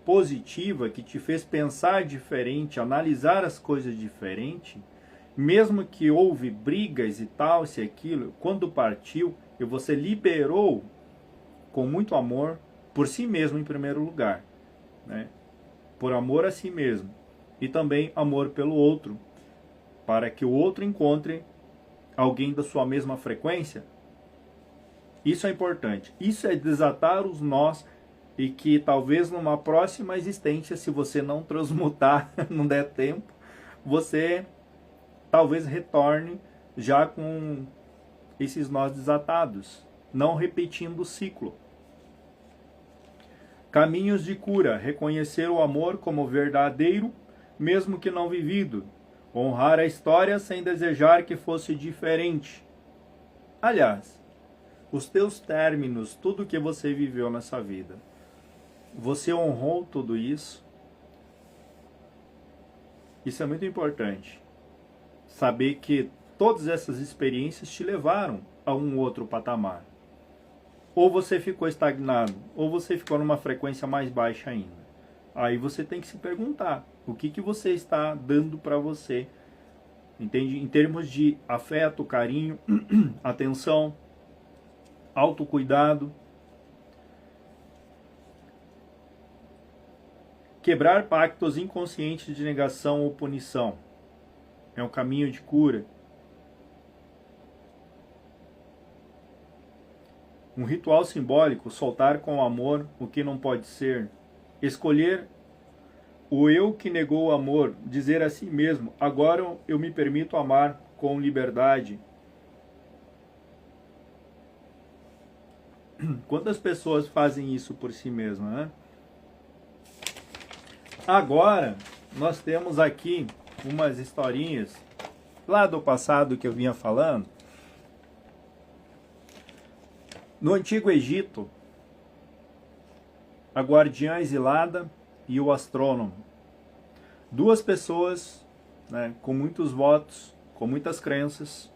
Speaker 1: positiva que te fez pensar diferente, analisar as coisas diferente, mesmo que houve brigas e tal, se aquilo, quando partiu, e você liberou com muito amor por si mesmo em primeiro lugar, né? Por amor a si mesmo. E também amor pelo outro, para que o outro encontre alguém da sua mesma frequência. Isso é importante. Isso é desatar os nós e que talvez numa próxima existência, se você não transmutar, não der tempo, você talvez retorne já com esses nós desatados, não repetindo o ciclo. Caminhos de cura: reconhecer o amor como verdadeiro, mesmo que não vivido. Honrar a história sem desejar que fosse diferente. Aliás, os teus términos, tudo que você viveu nessa vida, você honrou tudo isso? Isso é muito importante. Saber que todas essas experiências te levaram a um outro patamar. Ou você ficou estagnado, ou você ficou numa frequência mais baixa ainda. Aí você tem que se perguntar, o que que você está dando para você, entende? Em termos de afeto, carinho, atenção, autocuidado. Quebrar pactos inconscientes de negação ou punição é um caminho de cura. Um ritual simbólico, soltar com amor o que não pode ser. Escolher o eu que negou o amor, dizer a si mesmo, agora eu me permito amar com liberdade. Quantas pessoas fazem isso por si mesmas, né? Agora, nós temos aqui umas historinhas lá do passado que eu vinha falando. No Antigo Egito, a guardiã exilada e o astrônomo. Duas pessoas, né, com muitos votos, com muitas crenças,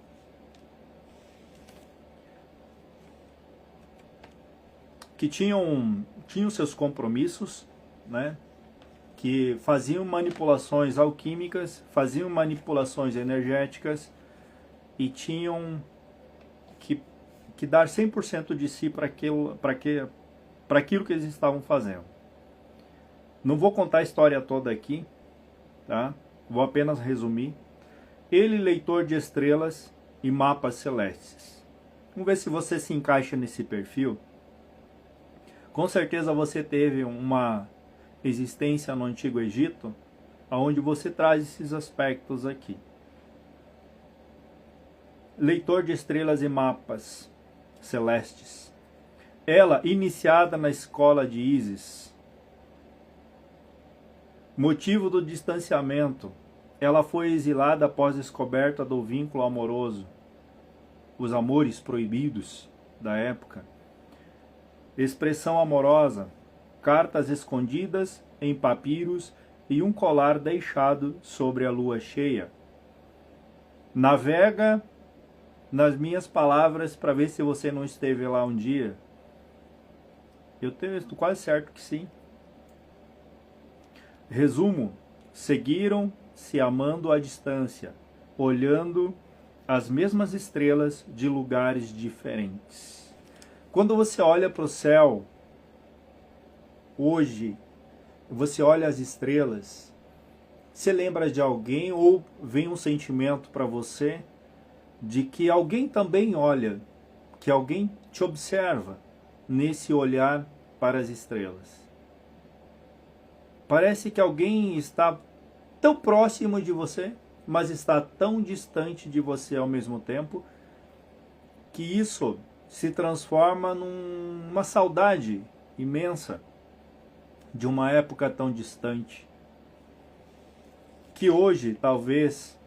Speaker 1: que tinham seus compromissos, né, que faziam manipulações alquímicas, faziam manipulações energéticas e tinham que dar 100% de si para aquilo que eles estavam fazendo. Não vou contar a história toda aqui, tá? Vou apenas resumir. Ele, leitor de estrelas e mapas celestes. Vamos ver se você se encaixa nesse perfil. Com certeza você teve uma existência no Antigo Egito, onde você traz esses aspectos aqui. Leitor de estrelas e mapas celestes. Ela, iniciada na escola de Ísis. Motivo do distanciamento. Ela foi exilada após a descoberta do vínculo amoroso. Os amores proibidos da época. Expressão amorosa. Cartas escondidas em papiros e um colar deixado sobre a lua cheia. Navega nas minhas palavras para ver se você não esteve lá um dia. Eu estou quase certo que sim. Resumo: seguiram se amando à distância, olhando as mesmas estrelas de lugares diferentes. Quando você olha para o céu, hoje, você olha as estrelas, você lembra de alguém ou vem um sentimento para você de que alguém também olha, que alguém te observa nesse olhar para as estrelas. Parece que alguém está tão próximo de você, mas está tão distante de você ao mesmo tempo, que isso se transforma numa saudade imensa de uma época tão distante, que hoje talvez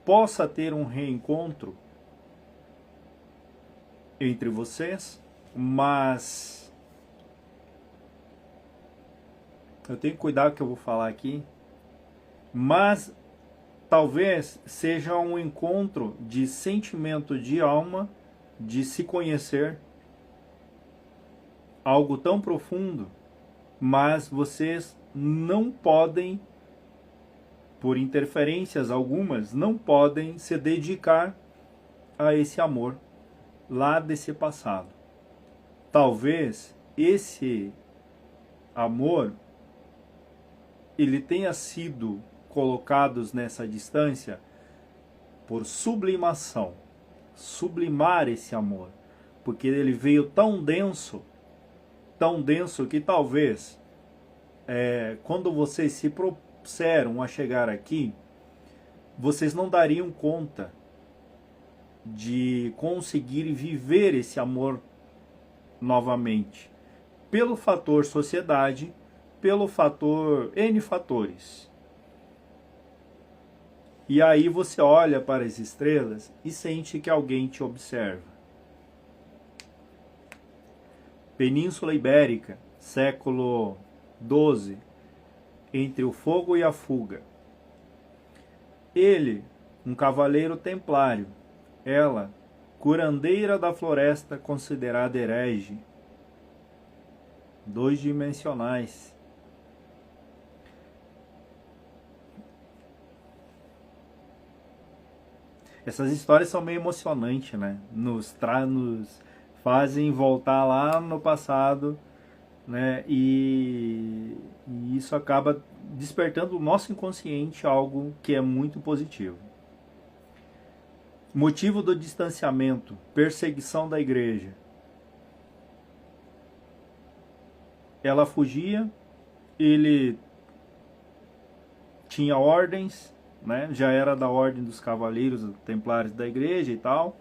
Speaker 1: possa ter um reencontro entre vocês, mas eu tenho que cuidar com o que eu vou falar aqui, mas talvez seja um encontro de sentimento de alma, de se conhecer, algo tão profundo, mas vocês não podem, por interferências algumas, não podem se dedicar a esse amor lá desse passado. Talvez esse amor ele tenha sido colocado nessa distância por sublimação, sublimar esse amor, porque ele veio tão denso que talvez quando vocês se propuseram a chegar aqui, vocês não dariam conta de conseguir viver esse amor novamente, pelo fator sociedade, pelo fator N fatores. E aí você olha para as estrelas e sente que alguém te observa. Península Ibérica, século XII, entre o fogo e a fuga. Ele, um cavaleiro templário, ela, curandeira da floresta considerada herege. dois dimensionais. Essas histórias são meio emocionantes, né? Nos fazem voltar lá no passado, né? E isso acaba despertando o nosso inconsciente algo que é muito positivo. Motivo do distanciamento, perseguição da igreja. Ela fugia, ele tinha ordens, né? Já era da ordem dos cavaleiros templários da igreja e tal,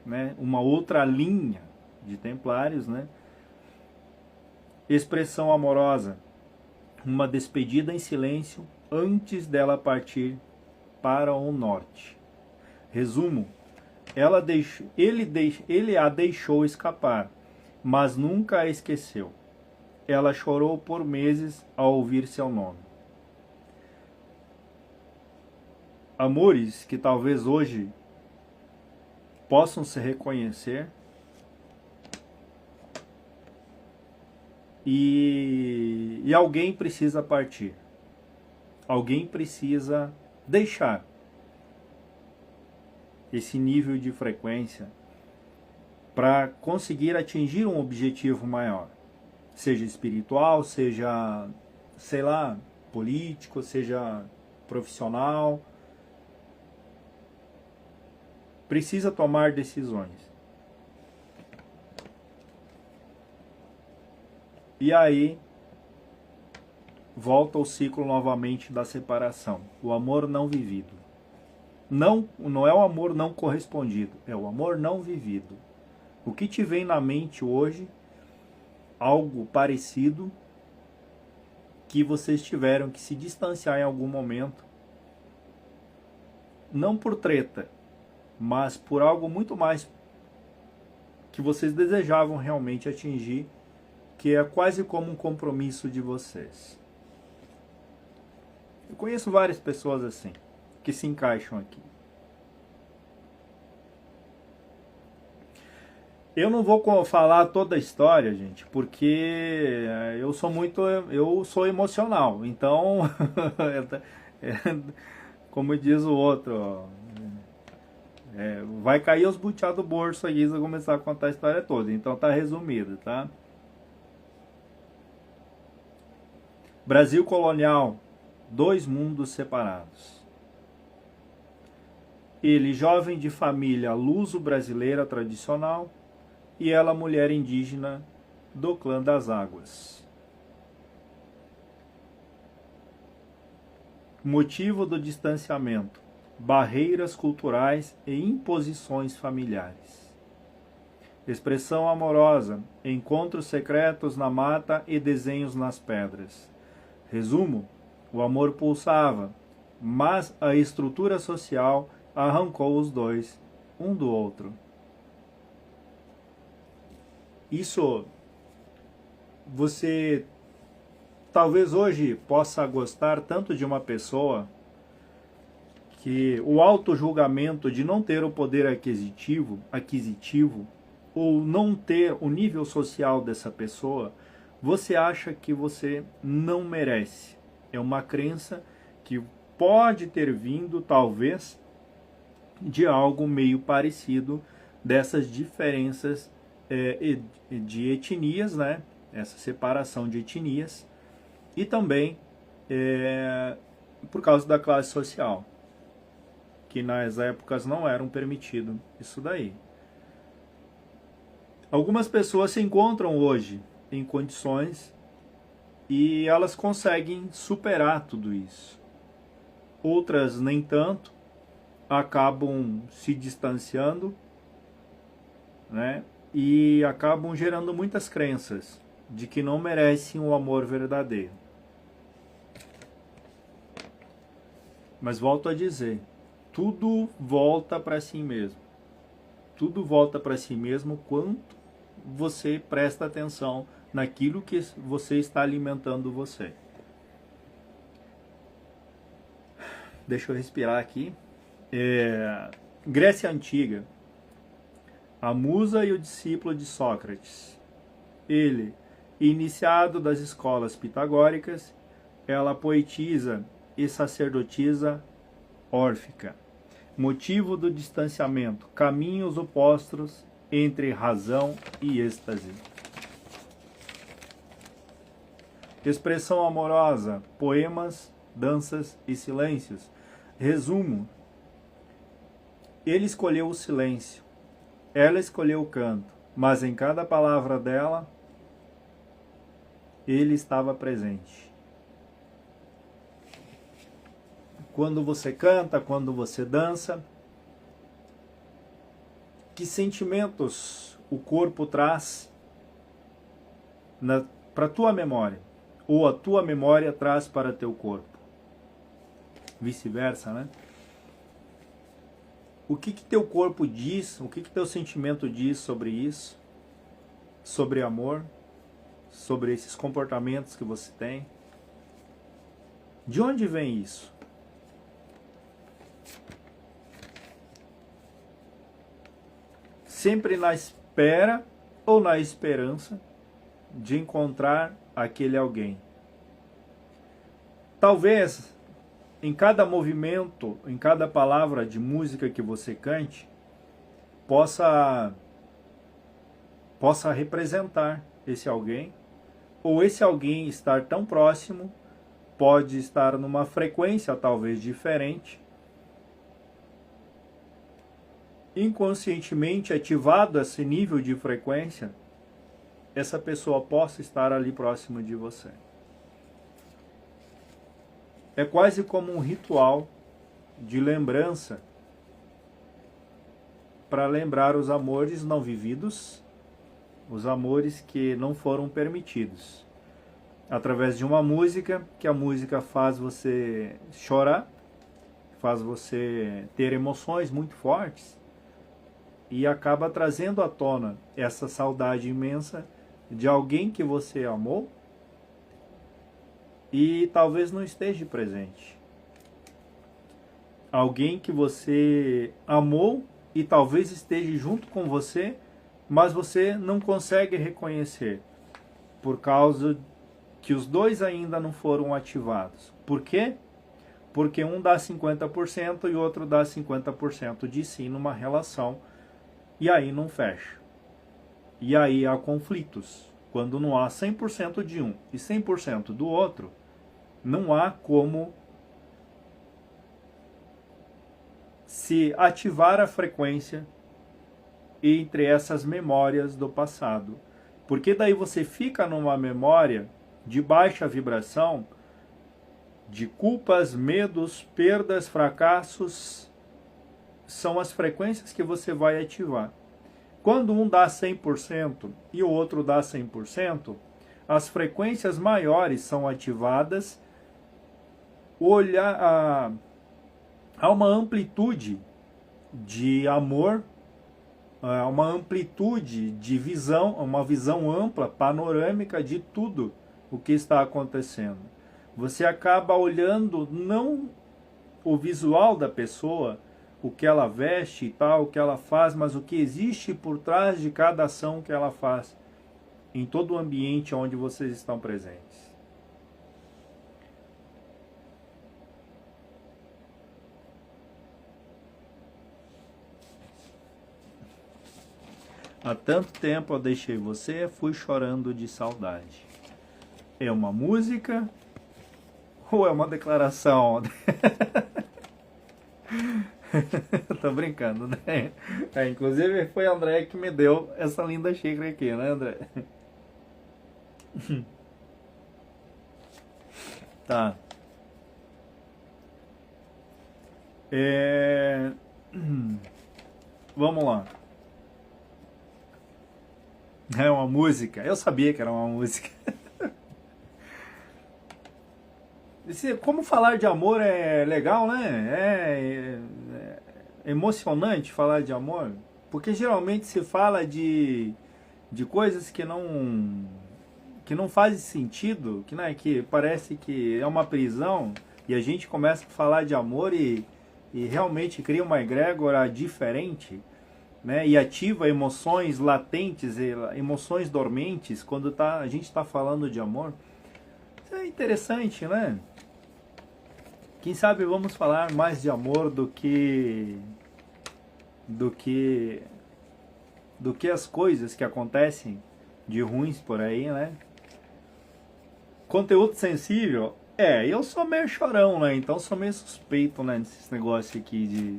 Speaker 1: né? Uma outra linha de templários, né? Expressão amorosa, uma despedida em silêncio antes dela partir para o norte. Resumo, ele a deixou escapar, mas nunca a esqueceu. Ela chorou por meses ao ouvir seu nome. Amores que talvez hoje possam se reconhecer e alguém precisa partir. Alguém precisa deixar esse nível de frequência para conseguir atingir um objetivo maior. Seja espiritual, seja, sei lá, político, seja profissional. Precisa tomar decisões. E aí volta o ciclo novamente da separação. O amor não vivido. Não é o amor não correspondido, é o amor não vivido. O que te vem na mente hoje, algo parecido, que vocês tiveram que se distanciar em algum momento, não por treta, mas por algo muito mais que vocês desejavam realmente atingir, que é quase como um compromisso de vocês. Eu conheço várias pessoas assim, que se encaixam aqui. Eu não vou falar toda a história, gente, porque eu sou emocional. Então, como diz o outro, vai cair os butiá do bolso aí se eu começar a contar a história toda. Então tá resumido, tá? Brasil colonial, dois mundos separados. Ele, jovem de família luso-brasileira tradicional, e ela, mulher indígena do clã das águas. Motivo do distanciamento: barreiras culturais e imposições familiares. Expressão amorosa: encontros secretos na mata e desenhos nas pedras. Resumo: o amor pulsava, mas a estrutura social arrancou os dois, um do outro. Isso, você talvez hoje possa gostar tanto de uma pessoa que o auto-julgamento de não ter o poder aquisitivo ou não ter o nível social dessa pessoa, você acha que você não merece. É uma crença que pode ter vindo, talvez, de algo meio parecido dessas diferenças de etnias, né? Essa separação de etnias, e também por causa da classe social, que nas épocas não eram permitido isso daí. Algumas pessoas se encontram hoje em condições e elas conseguem superar tudo isso. Outras nem tanto, acabam se distanciando, né? E acabam gerando muitas crenças de que não merecem o amor verdadeiro. Mas volto a dizer, tudo volta para si mesmo. Tudo volta para si mesmo quanto você presta atenção naquilo que você está alimentando você. Deixa eu respirar aqui. Grécia Antiga. A musa e o discípulo de Sócrates. Ele, Iniciado das escolas pitagóricas, ela poetisa e sacerdotisa órfica. Motivo do distanciamento, caminhos opostos entre razão e êxtase. Expressão amorosa, poemas, danças e silêncios. Resumo: ele escolheu o silêncio, ela escolheu o canto, mas em cada palavra dela, ele estava presente. Quando você canta, quando você dança, que sentimentos o corpo traz para a tua memória? Ou a tua memória traz para teu corpo? Vice-versa, né? O que teu corpo diz, o que teu sentimento diz sobre isso? Sobre amor? Sobre esses comportamentos que você tem? De onde vem isso? Sempre na espera ou na esperança de encontrar aquele alguém. Talvez em cada movimento, em cada palavra de música que você cante, possa representar esse alguém, ou esse alguém estar tão próximo, pode estar numa frequência talvez diferente, inconscientemente ativado esse nível de frequência, essa pessoa possa estar ali próximo de você. É quase como um ritual de lembrança para lembrar os amores não vividos, os amores que não foram permitidos. Através de uma música, que a música faz você chorar, faz você ter emoções muito fortes, e acaba trazendo à tona essa saudade imensa de alguém que você amou e talvez não esteja presente. Alguém que você amou e talvez esteja junto com você, mas você não consegue reconhecer, por causa que os dois ainda não foram ativados. Por quê? Porque um dá 50% e o outro dá 50% de si numa relação, e aí não fecha. E aí há conflitos. Quando não há 100% de um e 100% do outro, não há como se ativar a frequência entre essas memórias do passado. Porque daí você fica numa memória de baixa vibração, de culpas, medos, perdas, fracassos, são as frequências que você vai ativar. Quando um dá 100% e o outro dá 100%, as frequências maiores são ativadas, há uma amplitude de amor, uma amplitude de visão, uma visão ampla, panorâmica de tudo o que está acontecendo. Você acaba olhando não o visual da pessoa, o que ela veste e tal, o que ela faz, mas o que existe por trás de cada ação que ela faz em todo o ambiente onde vocês estão presentes. Há tanto tempo eu deixei você, fui chorando de saudade. É uma música ou é uma declaração? Tô brincando, né? Inclusive foi a André que me deu essa linda xícara aqui, né, André? Tá. Vamos lá. É uma música. Eu sabia que era uma música. Como falar de amor é legal, né? É emocionante falar de amor. Porque geralmente se fala de coisas que não fazem sentido, que parece que é uma prisão, e a gente começa a falar de amor e realmente cria uma egrégora diferente. né, e ativa emoções latentes, emoções dormentes, quando a gente está falando de amor. Isso é interessante, né? Quem sabe vamos falar mais de amor do que as coisas que acontecem de ruins por aí, né? Conteúdo sensível, eu sou meio chorão, né? Então sou meio suspeito, né, nesses negócios aqui de...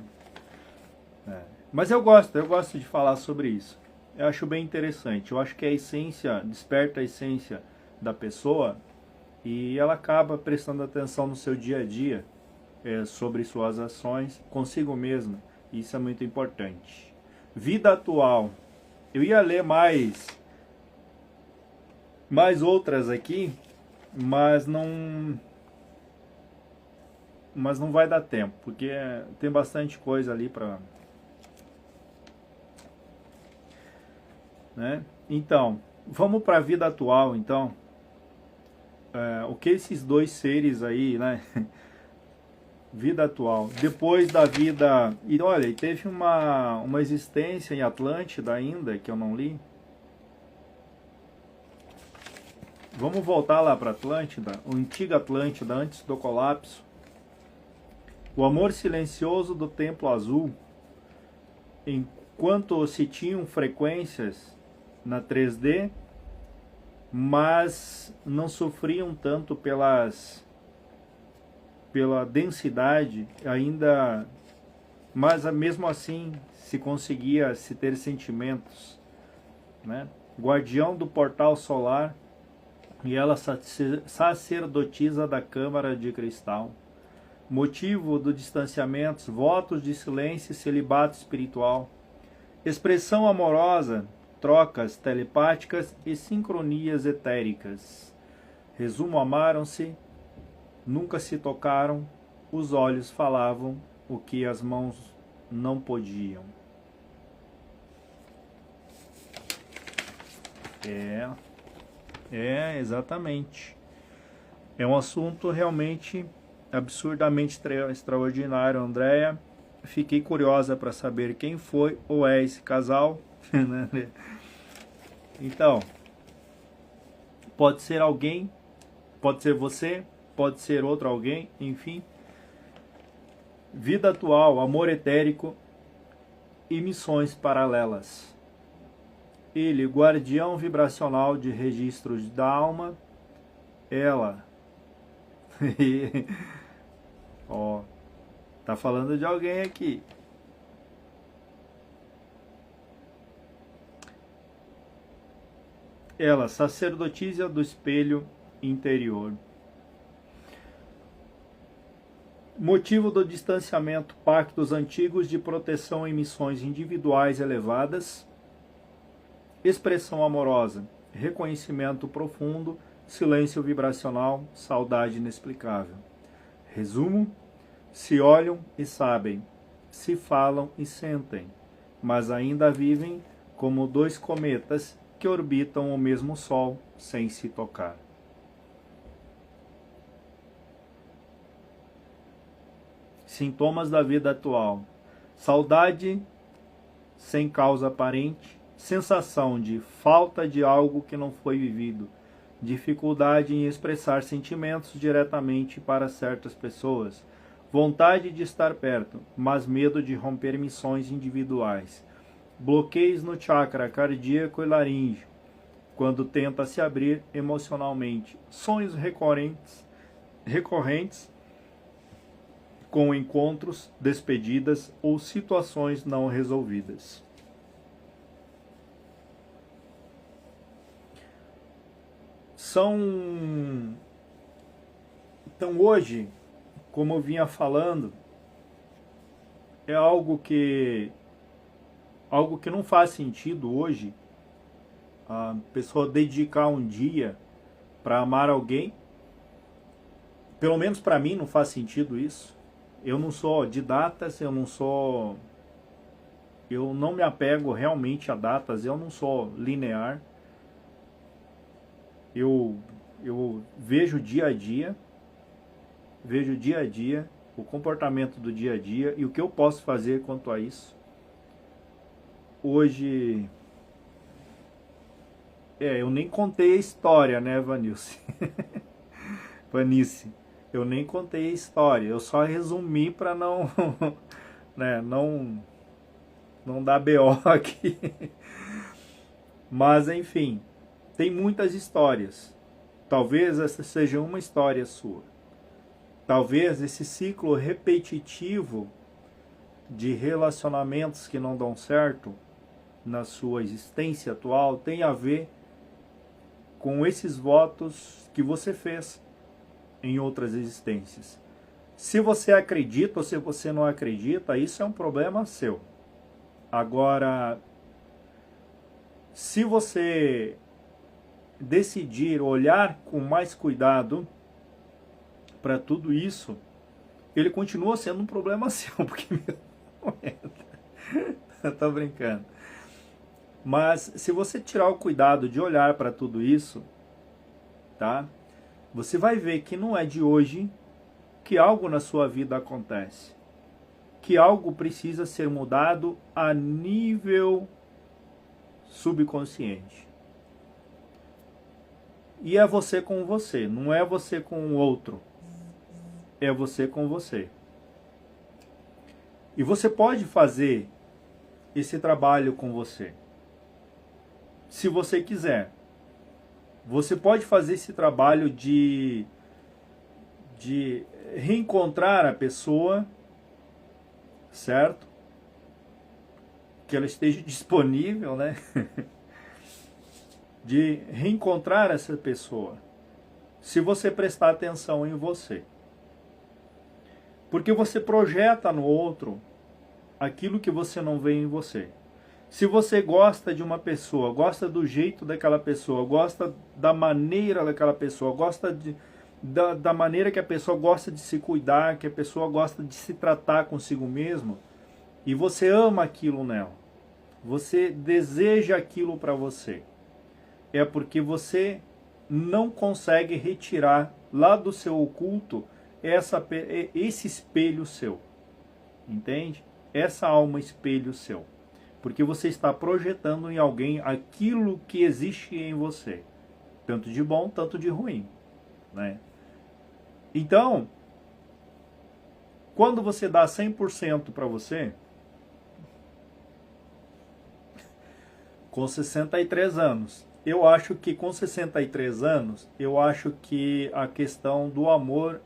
Speaker 1: Mas eu gosto de falar sobre isso. Eu acho bem interessante. Eu acho que a essência, desperta a essência da pessoa e ela acaba prestando atenção no seu dia a dia, sobre suas ações, consigo mesma. Isso é muito importante. Vida atual. Eu ia ler mais outras aqui, mas não vai dar tempo, porque tem bastante coisa ali para, né? Então, vamos para a vida atual, então. O que esses dois seres aí, né? Vida atual. Depois da vida... E olha, teve uma existência em Atlântida ainda, que eu não li. Vamos voltar lá para Atlântida, a antiga Atlântida, antes do colapso. O amor silencioso do Templo Azul. Enquanto se tinham frequências na 3D, mas não sofriam tanto pela densidade ainda, mas mesmo assim se conseguia se ter sentimentos, né? Guardião do portal solar e ela sacerdotisa da câmara de cristal. Motivo do distanciamento, votos de silêncio e celibato espiritual. Expressão amorosa, trocas telepáticas e sincronias etéricas. Resumo: amaram-se, nunca se tocaram, os olhos falavam o que as mãos não podiam. Exatamente. É um assunto realmente absurdamente extraordinário, Andréia. Fiquei curiosa para saber quem foi ou é esse casal. Então, pode ser alguém, pode ser você, pode ser outro alguém, enfim. Vida atual, amor etérico e missões paralelas. Ele, guardião vibracional de registros da alma. Ela, tá falando de alguém aqui. Ela, sacerdotisa do espelho interior. Motivo do distanciamento, pactos antigos de proteção em missões individuais elevadas. Expressão amorosa, reconhecimento profundo, silêncio vibracional, saudade inexplicável. Resumo: se olham e sabem, se falam e sentem, mas ainda vivem como dois cometas que orbitam o mesmo Sol sem se tocar. Sintomas da vida atual: saudade sem causa aparente, sensação de falta de algo que não foi vivido, dificuldade em expressar sentimentos diretamente para certas pessoas, vontade de estar perto, mas medo de romper missões individuais, bloqueios no chakra cardíaco e laríngeo, quando tenta se abrir emocionalmente, sonhos recorrentes com encontros, despedidas ou situações não resolvidas. Então hoje, como eu vinha falando, é algo que não faz sentido hoje a pessoa dedicar um dia para amar alguém. Pelo menos para mim não faz sentido isso. Eu não sou de datas, eu não me apego realmente a datas, eu não sou linear. Eu vejo dia a dia, o comportamento do dia a dia e o que eu posso fazer quanto a isso. hoje... eu nem contei a história, né, Vanilce? Vanice, eu nem contei a história, eu só resumi para não, né, não dar BO aqui. Mas, enfim, tem muitas histórias. Talvez essa seja uma história sua. Talvez esse ciclo repetitivo de relacionamentos que não dão certo na sua existência atual tenha a ver com esses votos que você fez em outras existências. Se você acredita ou se você não acredita, isso é um problema seu. Agora, se você decidir olhar com mais cuidado para tudo isso, ele continua sendo um problema seu, porque tô brincando. Mas se você tirar o cuidado de olhar para tudo isso, tá? Você vai ver que não é de hoje que algo na sua vida acontece. Que algo precisa ser mudado a nível subconsciente. E é você com você, não é você com o outro. É você com você. E você pode fazer esse trabalho com você. Se você quiser. Você pode fazer esse trabalho de reencontrar a pessoa, certo? Que ela esteja disponível, né? De reencontrar essa pessoa. Se você prestar atenção em você. Porque você projeta no outro aquilo que você não vê em você. Se você gosta de uma pessoa, gosta do jeito daquela pessoa, gosta da maneira daquela pessoa, gosta da maneira que a pessoa gosta de se cuidar, que a pessoa gosta de se tratar consigo mesmo, e você ama aquilo nela, você deseja aquilo para você, é porque você não consegue retirar lá do seu oculto esse espelho seu, entende? Essa alma espelho seu. Porque você está projetando em alguém aquilo que existe em você. Tanto de bom, tanto de ruim. Né? Então, quando você dá 100% para você, com 63 anos, eu acho que com 63 anos, eu acho que a questão do amor,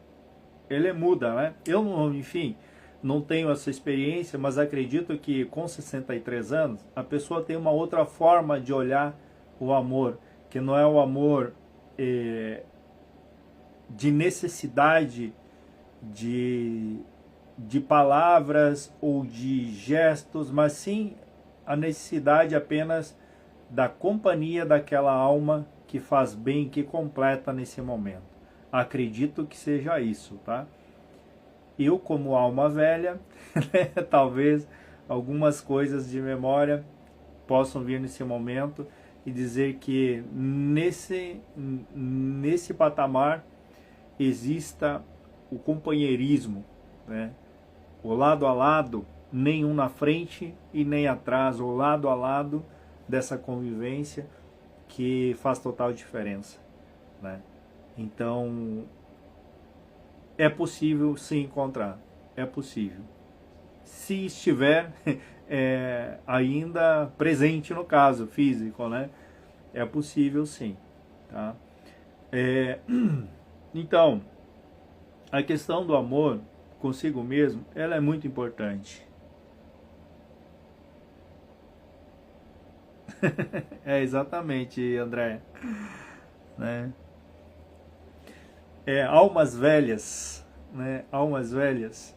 Speaker 1: ele muda, né? Eu, enfim... não tenho essa experiência, mas acredito que com 63 anos, a pessoa tem uma outra forma de olhar o amor, que não é o amor de necessidade de palavras ou de gestos, mas sim a necessidade apenas da companhia daquela alma que faz bem, que completa nesse momento. Acredito que seja isso, tá? Eu, como alma velha, né, talvez algumas coisas de memória possam vir nesse momento e dizer que nesse patamar exista o companheirismo, né? O lado a lado, nem um na frente e nem atrás, o lado a lado dessa convivência que faz total diferença, né? Então, é possível se encontrar, é possível. Se estiver ainda presente no caso físico, né? É possível sim. Tá? Então, a questão do amor consigo mesmo, ela é muito importante. Exatamente, André. Né? Almas velhas, né? Almas velhas.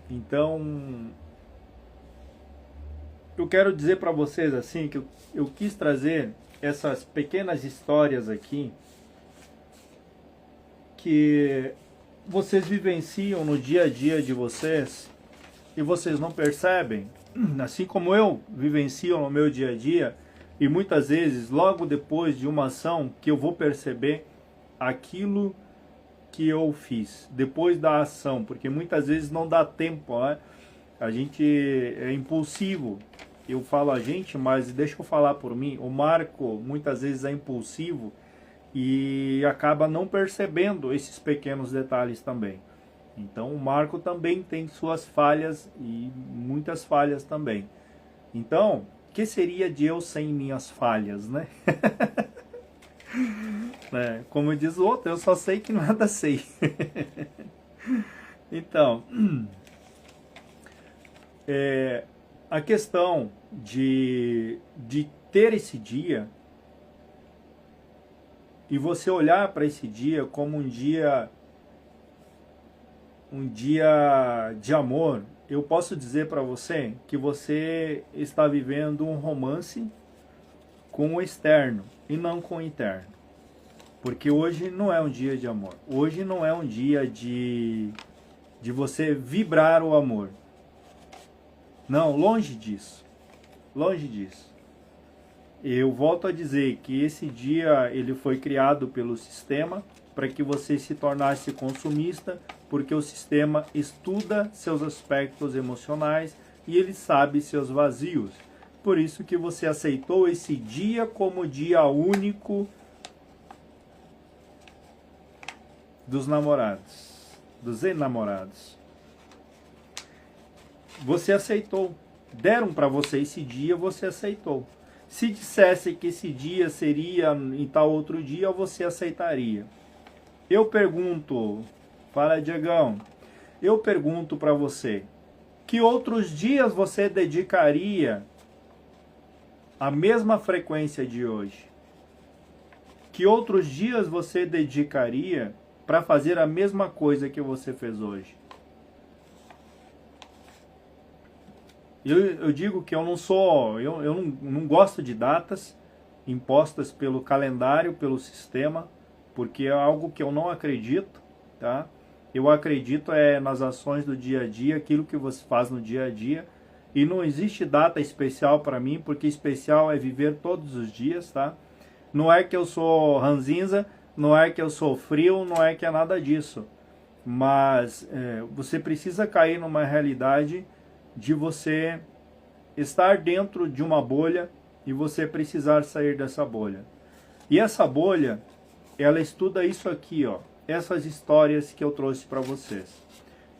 Speaker 1: Então, eu quero dizer para vocês assim que eu quis trazer essas pequenas histórias aqui que vocês vivenciam no dia a dia de vocês e vocês não percebem, assim como eu vivencio no meu dia a dia, e muitas vezes logo depois de uma ação que eu vou perceber aquilo que eu fiz depois da ação, porque muitas vezes não dá tempo, né? A gente é impulsivo. Eu falo a gente, mas deixa eu falar por mim. O Marco muitas vezes é impulsivo e acaba não percebendo esses pequenos detalhes também. Então o Marco também tem suas falhas e muitas falhas também. Então, o que seria de eu sem minhas falhas, né? Como diz o outro, eu só sei que nada sei. Então, a questão de ter esse dia e você olhar para esse dia como um dia de amor, eu posso dizer para você que você está vivendo um romance com o externo e não com o interno. Porque hoje não é um dia de amor. Hoje não é um dia de você vibrar o amor. Não, longe disso. Longe disso. Eu volto a dizer que esse dia ele foi criado pelo sistema para que você se tornasse consumista, porque o sistema estuda seus aspectos emocionais e ele sabe seus vazios. Por isso que você aceitou esse dia como dia único dos namorados, dos enamorados. Você aceitou. Deram para você esse dia, você aceitou. Se dissesse que esse dia seria em tal outro dia, você aceitaria. Eu pergunto, fala Diegão, eu pergunto para você, que outros dias você dedicaria a mesma frequência de hoje? Que outros dias você dedicaria para fazer a mesma coisa que você fez hoje? Eu digo que eu não gosto de datas impostas pelo calendário, pelo sistema, porque é algo que eu não acredito, tá? Eu acredito nas ações do dia a dia, aquilo que você faz no dia a dia, e não existe data especial para mim, porque especial é viver todos os dias, tá? Não é que eu sou ranzinza, não é que eu sou frio, não é que é nada disso, mas você precisa cair numa realidade de você estar dentro de uma bolha e você precisar sair dessa bolha. E essa bolha, ela estuda isso aqui, ó, essas histórias que eu trouxe para vocês.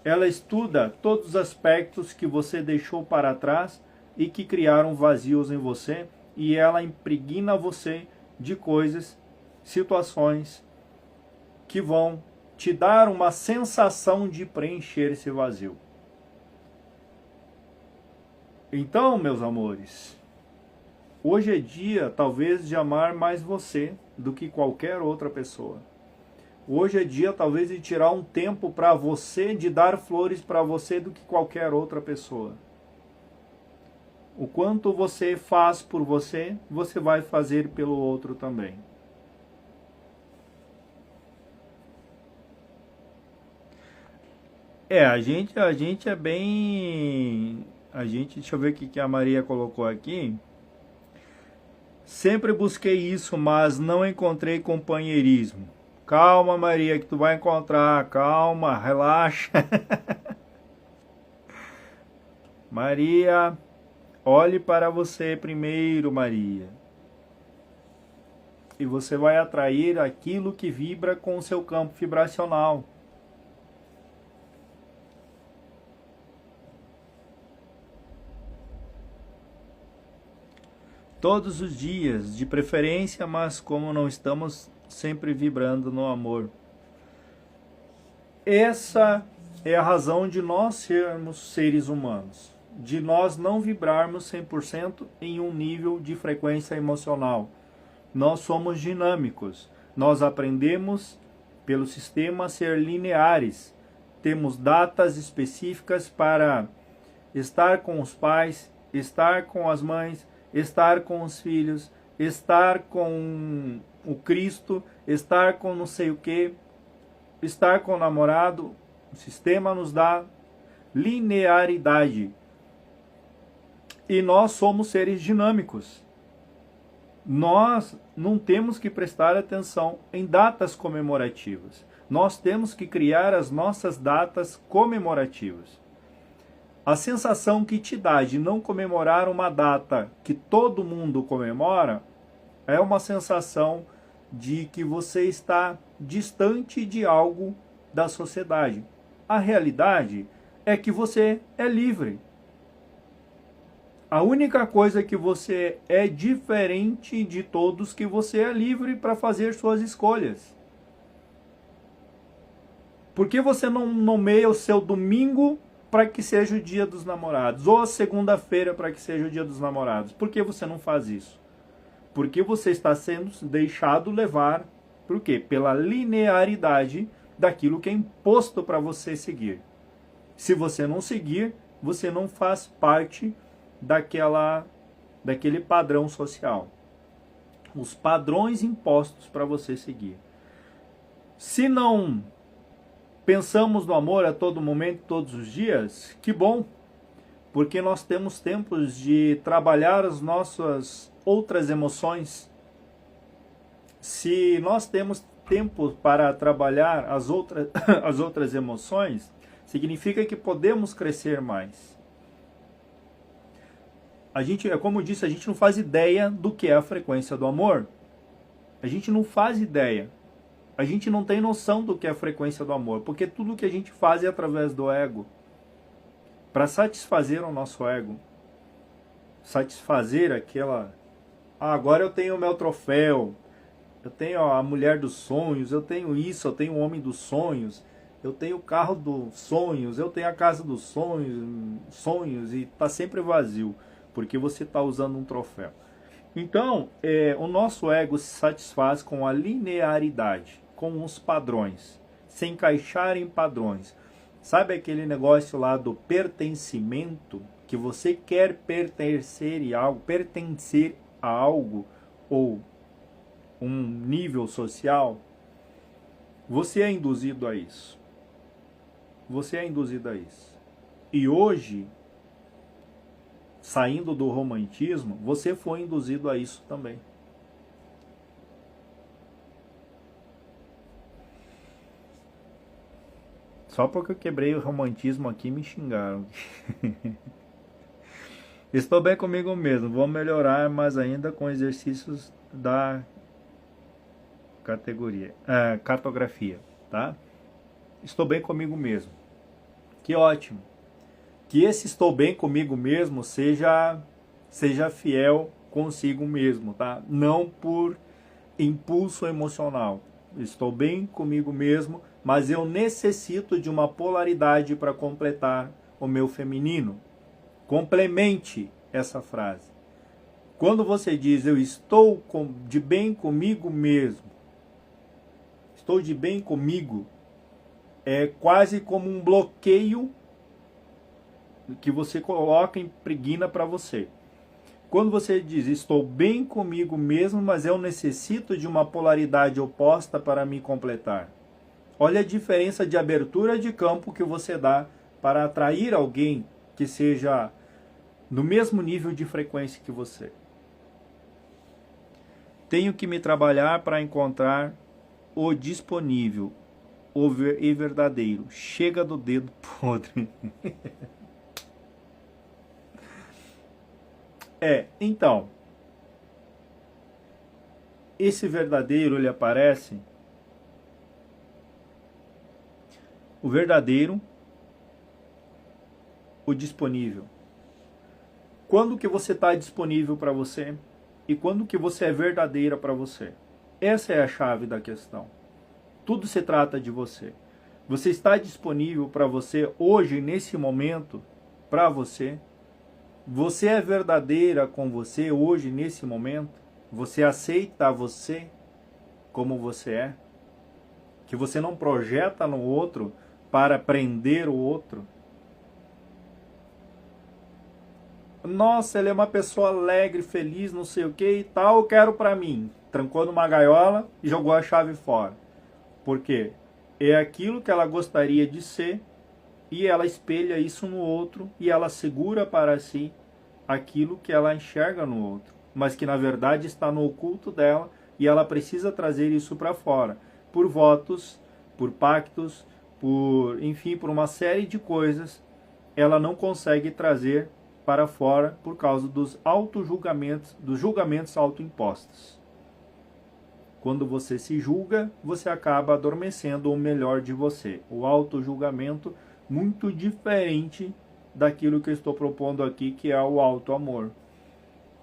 Speaker 1: Ela estuda todos os aspectos que você deixou para trás e que criaram vazios em você, e ela impregna você de coisas, situações que vão te dar uma sensação de preencher esse vazio. Então, meus amores, hoje é dia, talvez, de amar mais você do que qualquer outra pessoa. Hoje é dia, talvez, de tirar um tempo para você, de dar flores para você do que qualquer outra pessoa. O quanto você faz por você, você vai fazer pelo outro também. A gente é bem... deixa eu ver o que a Maria colocou aqui. Sempre busquei isso, mas não encontrei companheirismo. Calma, Maria, que tu vai encontrar. Calma, relaxa. Maria, olhe para você primeiro, Maria. E você vai atrair aquilo que vibra com o seu campo vibracional. Todos os dias, de preferência, mas como não estamos sempre vibrando no amor. Essa é a razão de nós sermos seres humanos, de nós não vibrarmos 100% em um nível de frequência emocional. Nós somos dinâmicos, nós aprendemos pelo sistema a ser lineares, temos datas específicas para estar com os pais, estar com as mães, estar com os filhos, estar com o Cristo, estar com não sei o que, estar com o namorado. O sistema nos dá linearidade. E nós somos seres dinâmicos. Nós não temos que prestar atenção em datas comemorativas. Nós temos que criar as nossas datas comemorativas. A sensação que te dá de não comemorar uma data que todo mundo comemora é uma sensação de que você está distante de algo da sociedade. A realidade é que você é livre. A única coisa que você é diferente de todos, que você é livre para fazer suas escolhas. Por que você não nomeia o seu domingo para que seja o dia dos namorados? Ou a segunda-feira para que seja o dia dos namorados? Por que você não faz isso? Porque você está sendo deixado levar, por quê? Pela linearidade daquilo que é imposto para você seguir. Se você não seguir, você não faz parte daquele padrão social. Os padrões impostos para você seguir. Se não pensamos no amor a todo momento, todos os dias, que bom, porque nós temos tempos de trabalhar as nossas outras emoções. Se nós temos tempo para trabalhar as outras emoções, significa que podemos crescer mais. Como eu disse, a gente não faz ideia do que é a frequência do amor. A gente não faz ideia. A gente não tem noção do que é a frequência do amor, porque tudo que a gente faz é através do ego. Para satisfazer o nosso ego. Satisfazer aquela... agora eu tenho o meu troféu. Eu tenho a mulher dos sonhos. Eu tenho isso, eu tenho o homem dos sonhos. Eu tenho o carro dos sonhos. Eu tenho a casa dos sonhos. E está sempre vazio, porque você está usando um troféu. Então, o nosso ego se satisfaz com a linearidade, com os padrões, se encaixar em padrões. Sabe aquele negócio lá do pertencimento, que você quer pertencer a algo ou um nível social? Você é induzido a isso. Você é induzido a isso. E hoje, saindo do romantismo, você foi induzido a isso também. Só porque eu quebrei o romantismo aqui, me xingaram. Estou bem comigo mesmo. Vou melhorar mais ainda com exercícios da cartografia, tá? Estou bem comigo mesmo. Que ótimo. Que esse estou bem comigo mesmo seja fiel consigo mesmo, tá? Não por impulso emocional. Estou bem comigo mesmo, mas eu necessito de uma polaridade para completar o meu feminino. Complemente essa frase. Quando você diz eu estou de bem comigo mesmo, estou de bem comigo, é quase como um bloqueio que você coloca, impregna para você. Quando você diz estou bem comigo mesmo, mas eu necessito de uma polaridade oposta para me completar. Olha a diferença de abertura de campo que você dá para atrair alguém que seja no mesmo nível de frequência que você. Tenho que me trabalhar para encontrar o disponível e verdadeiro. Chega do dedo podre. Então, esse verdadeiro, ele aparece, o verdadeiro, o disponível. Quando que você está disponível para você e quando que você é verdadeira para você? Essa é a chave da questão. Tudo se trata de você. Você está disponível para você hoje, nesse momento, para você? Você é verdadeira com você hoje, nesse momento? Você aceita você como você é? Que você não projeta no outro para prender o outro? Nossa, ele é uma pessoa alegre, feliz, não sei o que e tal, eu quero para mim. Trancou numa gaiola e jogou a chave fora. Por quê? É aquilo que ela gostaria de ser e ela espelha isso no outro e ela segura para si aquilo que ela enxerga no outro, mas que na verdade está no oculto dela e ela precisa trazer isso para fora, por votos, por pactos, enfim, por uma série de coisas. ela não consegue trazer para fora por causa dos auto-julgamentos, dos julgamentos autoimpostos. Quando você se julga, você acaba adormecendo o melhor de você. O auto-julgamento, muito diferente daquilo que eu estou propondo aqui, que é o auto-amor.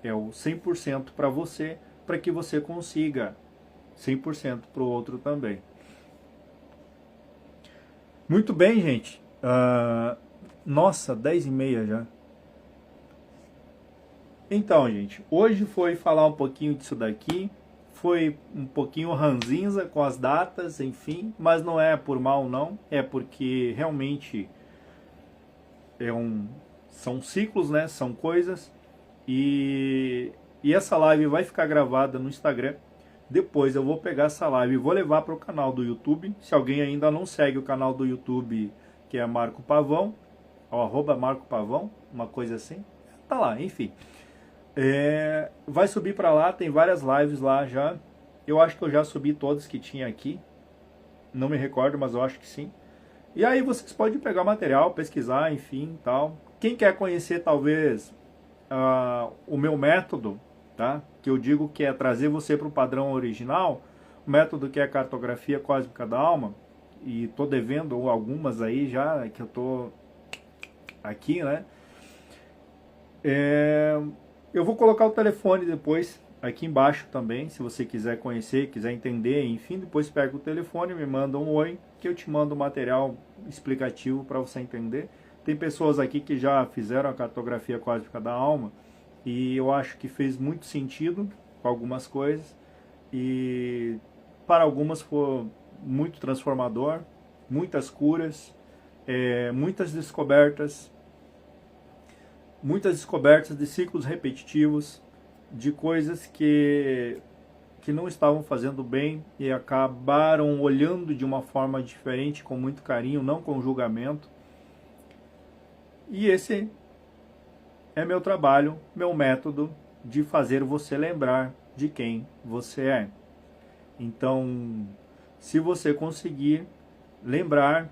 Speaker 1: É o 100% para você, para que você consiga 100% para o outro também. Muito bem, gente. Nossa, 10h30 já. Então, gente, hoje foi falar um pouquinho disso daqui. Foi um pouquinho ranzinza com as datas, enfim, mas não é por mal não, é porque realmente são ciclos, né? São coisas, e essa live vai ficar gravada no Instagram. Depois eu vou pegar essa live e vou levar para o canal do YouTube. Se alguém ainda não segue o canal do YouTube, que é Marco Pavão, ou @MarcoPavão, uma coisa assim, tá lá, enfim. Vai subir para lá, tem várias lives lá já. Eu acho que eu já subi todas que tinha aqui. Não me recordo, mas eu acho que sim. E aí vocês podem pegar material, pesquisar, enfim, tal. Quem quer conhecer talvez o meu método, tá? Que eu digo que é trazer você para o padrão original, o método que é a cartografia cósmica da alma, e tô devendo algumas aí já, que eu tô aqui, né? Eu vou colocar o telefone depois aqui embaixo também, se você quiser conhecer, quiser entender, enfim, depois pega o telefone, me manda um oi, que eu te mando o material explicativo para você entender. Tem pessoas aqui que já fizeram a cartografia cósmica da alma, e eu acho que fez muito sentido com algumas coisas, e para algumas foi muito transformador, muitas curas, muitas descobertas de ciclos repetitivos, de coisas que não estavam fazendo bem e acabaram olhando de uma forma diferente, com muito carinho, não com julgamento. E esse é meu trabalho, meu método de fazer você lembrar de quem você é. Então, se você conseguir lembrar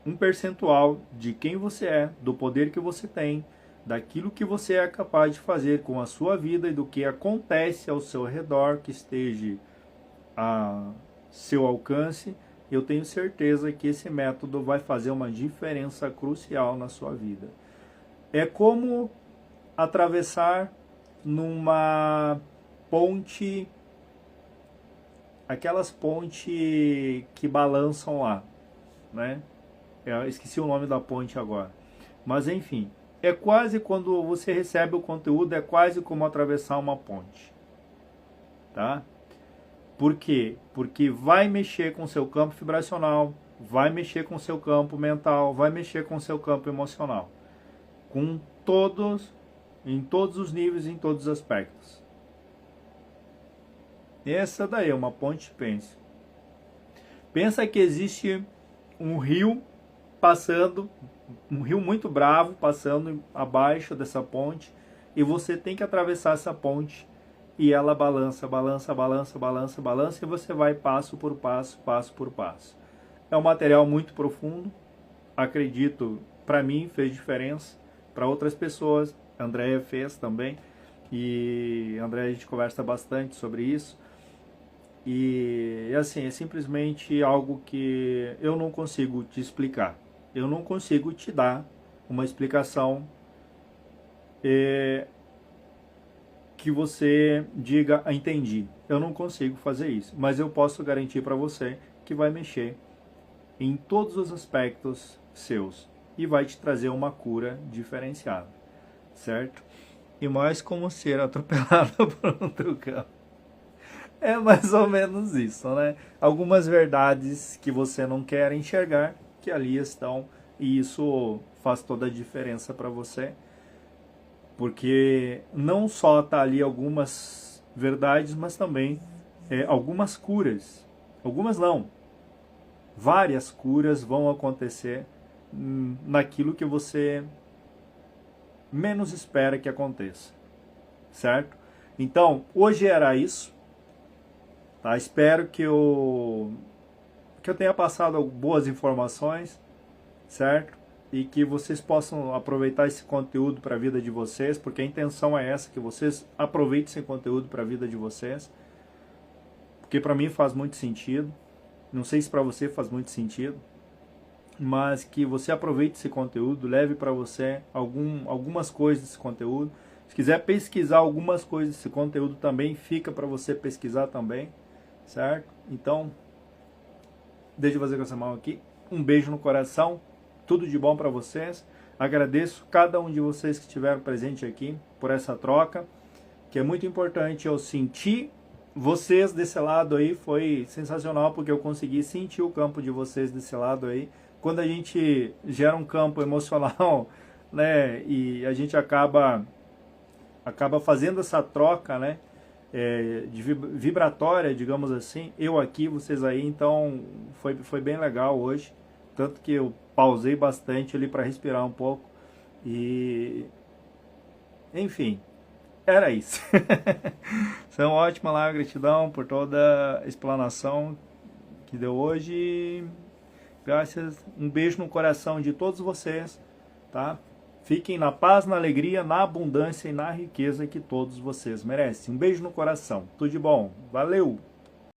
Speaker 1: um percentual de quem você é, do poder que você tem, daquilo que você é capaz de fazer com a sua vida e do que acontece ao seu redor, que esteja a seu alcance, eu tenho certeza que esse método vai fazer uma diferença crucial na sua vida. É como atravessar numa ponte, aquelas pontes que balançam lá, né? Eu esqueci o nome da ponte agora, mas enfim, é quase, quando você recebe o conteúdo, é quase como atravessar uma ponte, tá? Por quê? Porque vai mexer com o seu campo vibracional, vai mexer com o seu campo mental, vai mexer com o seu campo emocional, com em todos os níveis, em todos os aspectos. Essa daí é uma ponte, pense. Pensa que existe um rio passando, um rio muito bravo passando abaixo dessa ponte, e você tem que atravessar essa ponte, e ela balança, balança, balança, balança, balança, e você vai passo por passo, passo por passo. É um material muito profundo, acredito, para mim fez diferença, para outras pessoas, a Andréia fez também, e a Andréia, a gente conversa bastante sobre isso. E assim, é simplesmente algo que eu não consigo te explicar. Eu não consigo te dar uma explicação que você diga, entendi. Eu não consigo fazer isso, mas eu posso garantir para você que vai mexer em todos os aspectos seus e vai te trazer uma cura diferenciada, certo? E mais como ser atropelado por um trucão. É mais ou menos isso, né? Algumas verdades que você não quer enxergar, que ali estão, e isso faz toda a diferença para você, porque não só está ali algumas verdades, mas também algumas curas. Algumas não, várias curas vão acontecer naquilo que você menos espera que aconteça, certo? Então, hoje era isso. Tá? Espero que eu tenha passado boas informações, certo? e que vocês possam aproveitar esse conteúdo para a vida de vocês, porque a intenção é essa, que vocês aproveitem esse conteúdo para a vida de vocês, porque para mim faz muito sentido, não sei se para você faz muito sentido, mas que você aproveite esse conteúdo, leve para você algumas coisas desse conteúdo. Se quiser pesquisar algumas coisas desse conteúdo também, fica para você pesquisar também, certo? Então, deixa eu fazer com essa mão aqui. Um beijo no coração, tudo de bom para vocês. Agradeço cada um de vocês que estiveram presente aqui por essa troca, que é muito importante. Eu senti vocês desse lado aí, foi sensacional, porque eu consegui sentir o campo de vocês desse lado aí. Quando a gente gera um campo emocional, né, e a gente acaba fazendo essa troca, né, de vibratória, digamos assim, eu aqui, vocês aí, então foi bem legal hoje, tanto que eu pausei bastante ali para respirar um pouco, e enfim, era isso. Então, ótima lá, gratidão por toda a explanação que deu hoje. Graças, um beijo no coração de todos vocês, tá? Fiquem na paz, na alegria, na abundância e na riqueza que todos vocês merecem. Um beijo no coração, tudo de bom, valeu!